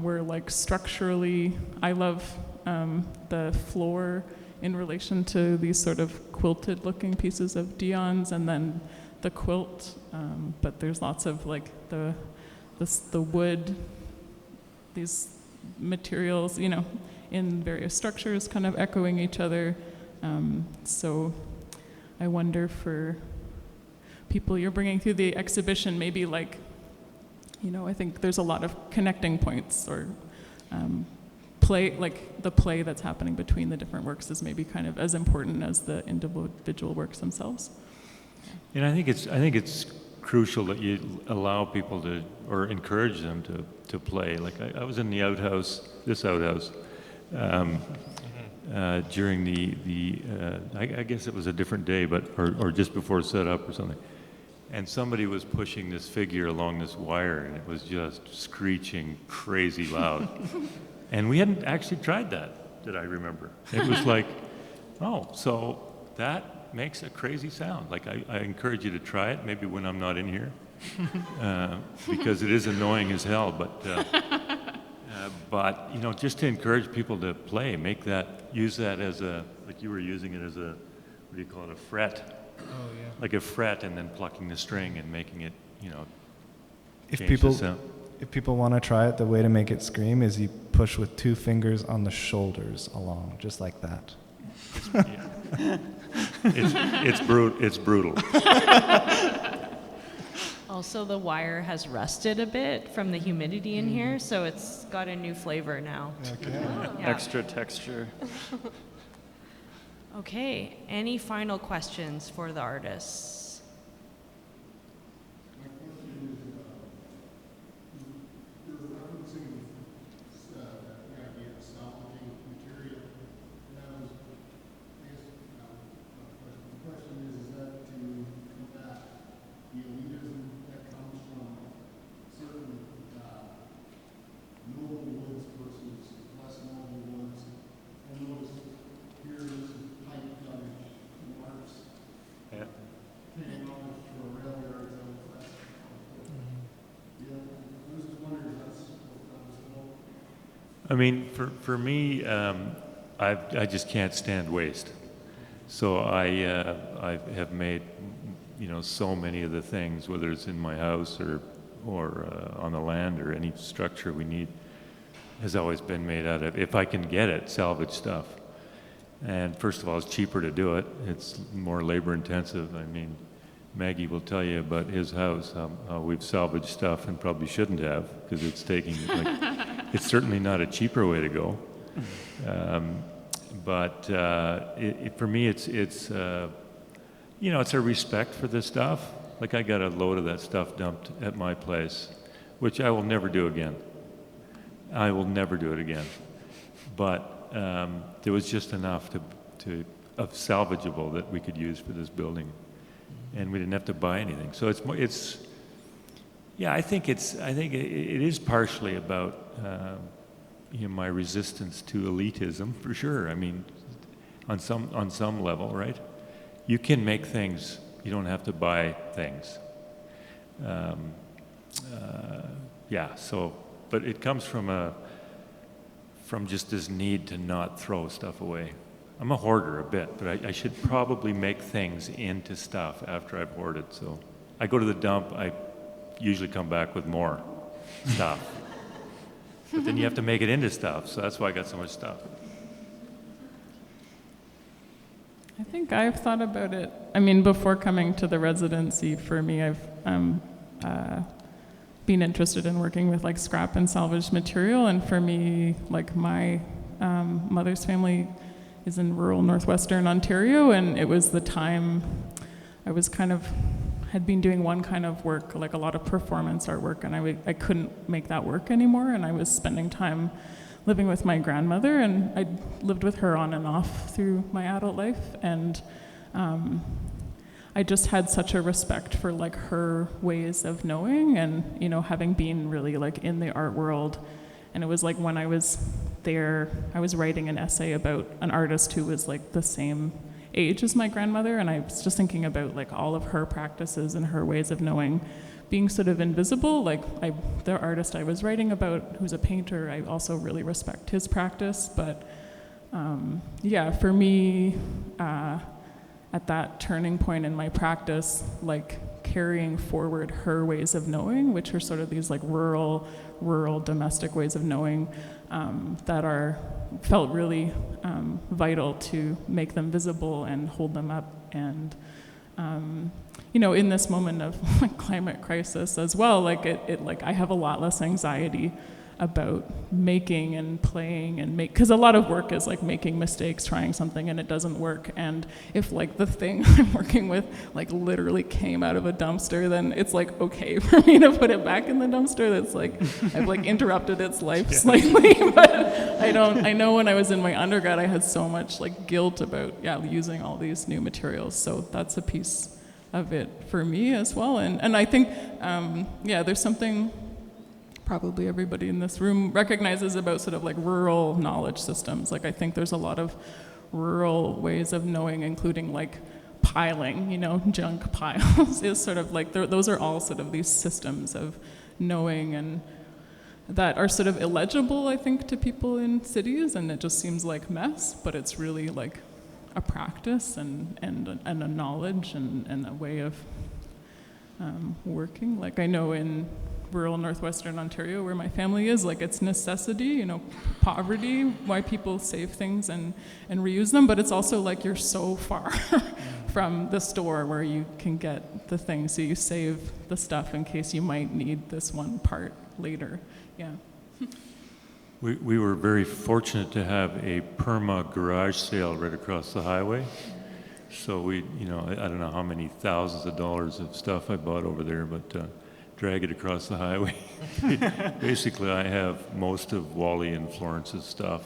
S5: were like structurally, I love the floor in relation to these sort of quilted looking pieces of Dion's, and then the quilt, but there's lots of like the wood, these materials, you know, in various structures kind of echoing each other. So I wonder, for people you're bringing through the exhibition, maybe like, you know, I think there's a lot of connecting points, or play, like the play that's happening between the different works is maybe kind of as important as the individual works themselves.
S2: And I think it's crucial that you allow people to, or encourage them to play. Like I was in the outhouse, this outhouse, during the I guess it was a different day, but or just before setup or something. And somebody was pushing this figure along this wire, and it was just screeching crazy loud. And we hadn't actually tried that I remember. It was like, oh, so that makes a crazy sound. Like, I encourage you to try it, maybe when I'm not in here, because it is annoying as hell. But you know, just to encourage people to play, use that as a, like you were using it as a, what do you call it, a fret? Oh yeah. Like a fret, and then plucking the string and making it, you know,
S7: If people want to try it, the way to make it scream is you push with 2 fingers on the shoulders along, just like that.
S2: Yeah. It's brutal.
S1: Also, the wire has rusted a bit from the humidity in here, so it's got a new flavor now.
S7: Okay.
S1: Yeah.
S3: Extra texture.
S1: Okay, any final questions for the artists?
S10: My question is, you're referencing the idea of salvaging material. And I was, I guess, the question is that to combat the elitism that comes from certain noble woods versus less noble woods? I noticed here this is pipe dunnage marks.
S2: Yeah.
S10: Paying homage to a rail yard out west. Yeah, I was just wondering if that's what that was about.
S2: I mean, for me, I just can't stand waste. So I have made, so many of the things, whether it's in my house or on the land or any structure we need, has always been made out of, if I can get it, salvage stuff. And first of all, it's cheaper to do it. It's more labor intensive. I mean, Maggie will tell you about his house, how we've salvaged stuff and probably shouldn't have, because it's taking, it's certainly not a cheaper way to go. But for me, it's a respect for this stuff. Like, I got a load of that stuff dumped at my place, which I will never do again. I will never do it again. But there was just enough of salvageable that we could use for this building, and we didn't have to buy anything. So I think it is partially about my resistance to elitism, for sure. I mean, on some level, right? You can make things. You don't have to buy things. But it comes from just this need to not throw stuff away. I'm a hoarder a bit, but I should probably make things into stuff after I've hoarded. So I go to the dump, I usually come back with more stuff. But then you have to make it into stuff, so that's why I got so much stuff.
S5: I think I've thought about it. I mean, before coming to the residency, for me, I've been interested in working with like scrap and salvaged material, and for me, like my mother's family is in rural northwestern Ontario, and it was the time I was had been doing one kind of work, like a lot of performance artwork, and I couldn't make that work anymore, and I was spending time living with my grandmother, and I lived with her on and off through my adult life, and I just had such a respect for like her ways of knowing, and having been really like in the art world. And it was like when I was there, I was writing an essay about an artist who was like the same age as my grandmother, and I was just thinking about like all of her practices and her ways of knowing being sort of invisible. Like the artist I was writing about, who's a painter, I also really respect his practice. But for me, at that turning point in my practice, like carrying forward her ways of knowing, which are sort of these like rural domestic ways of knowing, that felt really vital to make them visible and hold them up. And in this moment of like climate crisis as well, like I have a lot less anxiety about making and playing and because a lot of work is like making mistakes, trying something and it doesn't work. And if like the thing I'm working with like literally came out of a dumpster, then it's like okay for me to put it back in the dumpster. That's like I've like interrupted its life slightly. But I know when I was in my undergrad, I had so much like guilt about using all these new materials. So that's a piece of it for me as well. And I think there's something probably everybody in this room recognizes about sort of like rural knowledge systems. Like I think there's a lot of rural ways of knowing, including like piling, junk piles is sort of like, those are all sort of these systems of knowing and that are sort of illegible, I think, to people in cities, and it just seems like mess, but it's really like a practice and a knowledge and a way of working. Like I know in rural northwestern Ontario where my family is, like it's necessity, you know, poverty, why people save things and reuse them, but it's also like you're so far from the store where you can get the thing, so you save the stuff in case you might need this one part later. Yeah.
S2: We were very fortunate to have a perma garage sale right across the highway. So we, you know, I don't know how many thousands of dollars of stuff I bought over there, but drag it across the highway. Basically, I have most of Wally and Florence's stuff.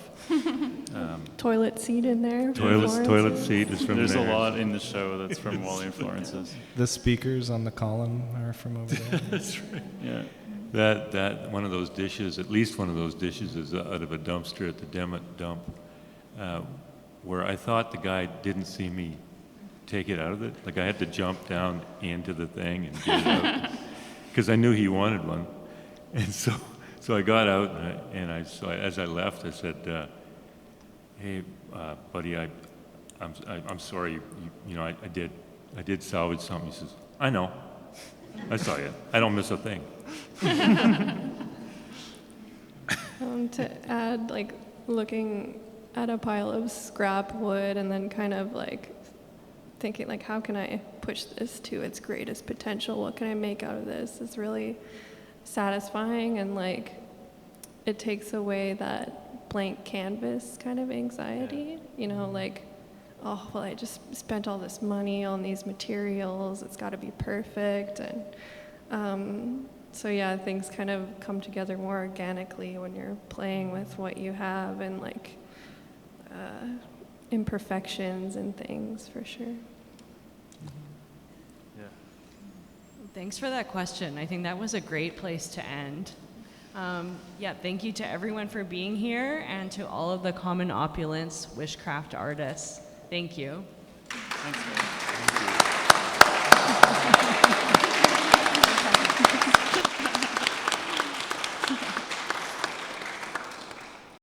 S8: Toilet seat in there.
S2: Toilet seat is from
S3: There's
S2: there.
S3: a lot in the show that's from Wally and Florence's.
S7: The speakers on the column are from over there.
S2: That's right.
S3: Yeah.
S2: That one of those dishes, at least one of those dishes, is out of a dumpster at the dump, where I thought the guy didn't see me take it out of it. Like I had to jump down into the thing and get it out because I knew he wanted one, and so I got out and as I left, I said, "Hey, buddy, I'm sorry. You know, I did salvage something." He says, "I know. I saw you. I don't miss a thing."
S8: To add, like, looking at a pile of scrap wood and then kind of like thinking, like, how can I push this to its greatest potential? What can I make out of this? Is really satisfying, and like it takes away that blank canvas kind of anxiety, you know, like, oh, well, I just spent all this money on these materials, it's got to be perfect. And so yeah, things kind of come together more organically when you're playing with what you have and like imperfections and things, for sure.
S3: Yeah.
S1: Thanks for that question. I think that was a great place to end. Yeah, thank you to everyone for being here and to all of the CommonOpulence wishcraft artists. Thank you.
S3: Thanks, guys.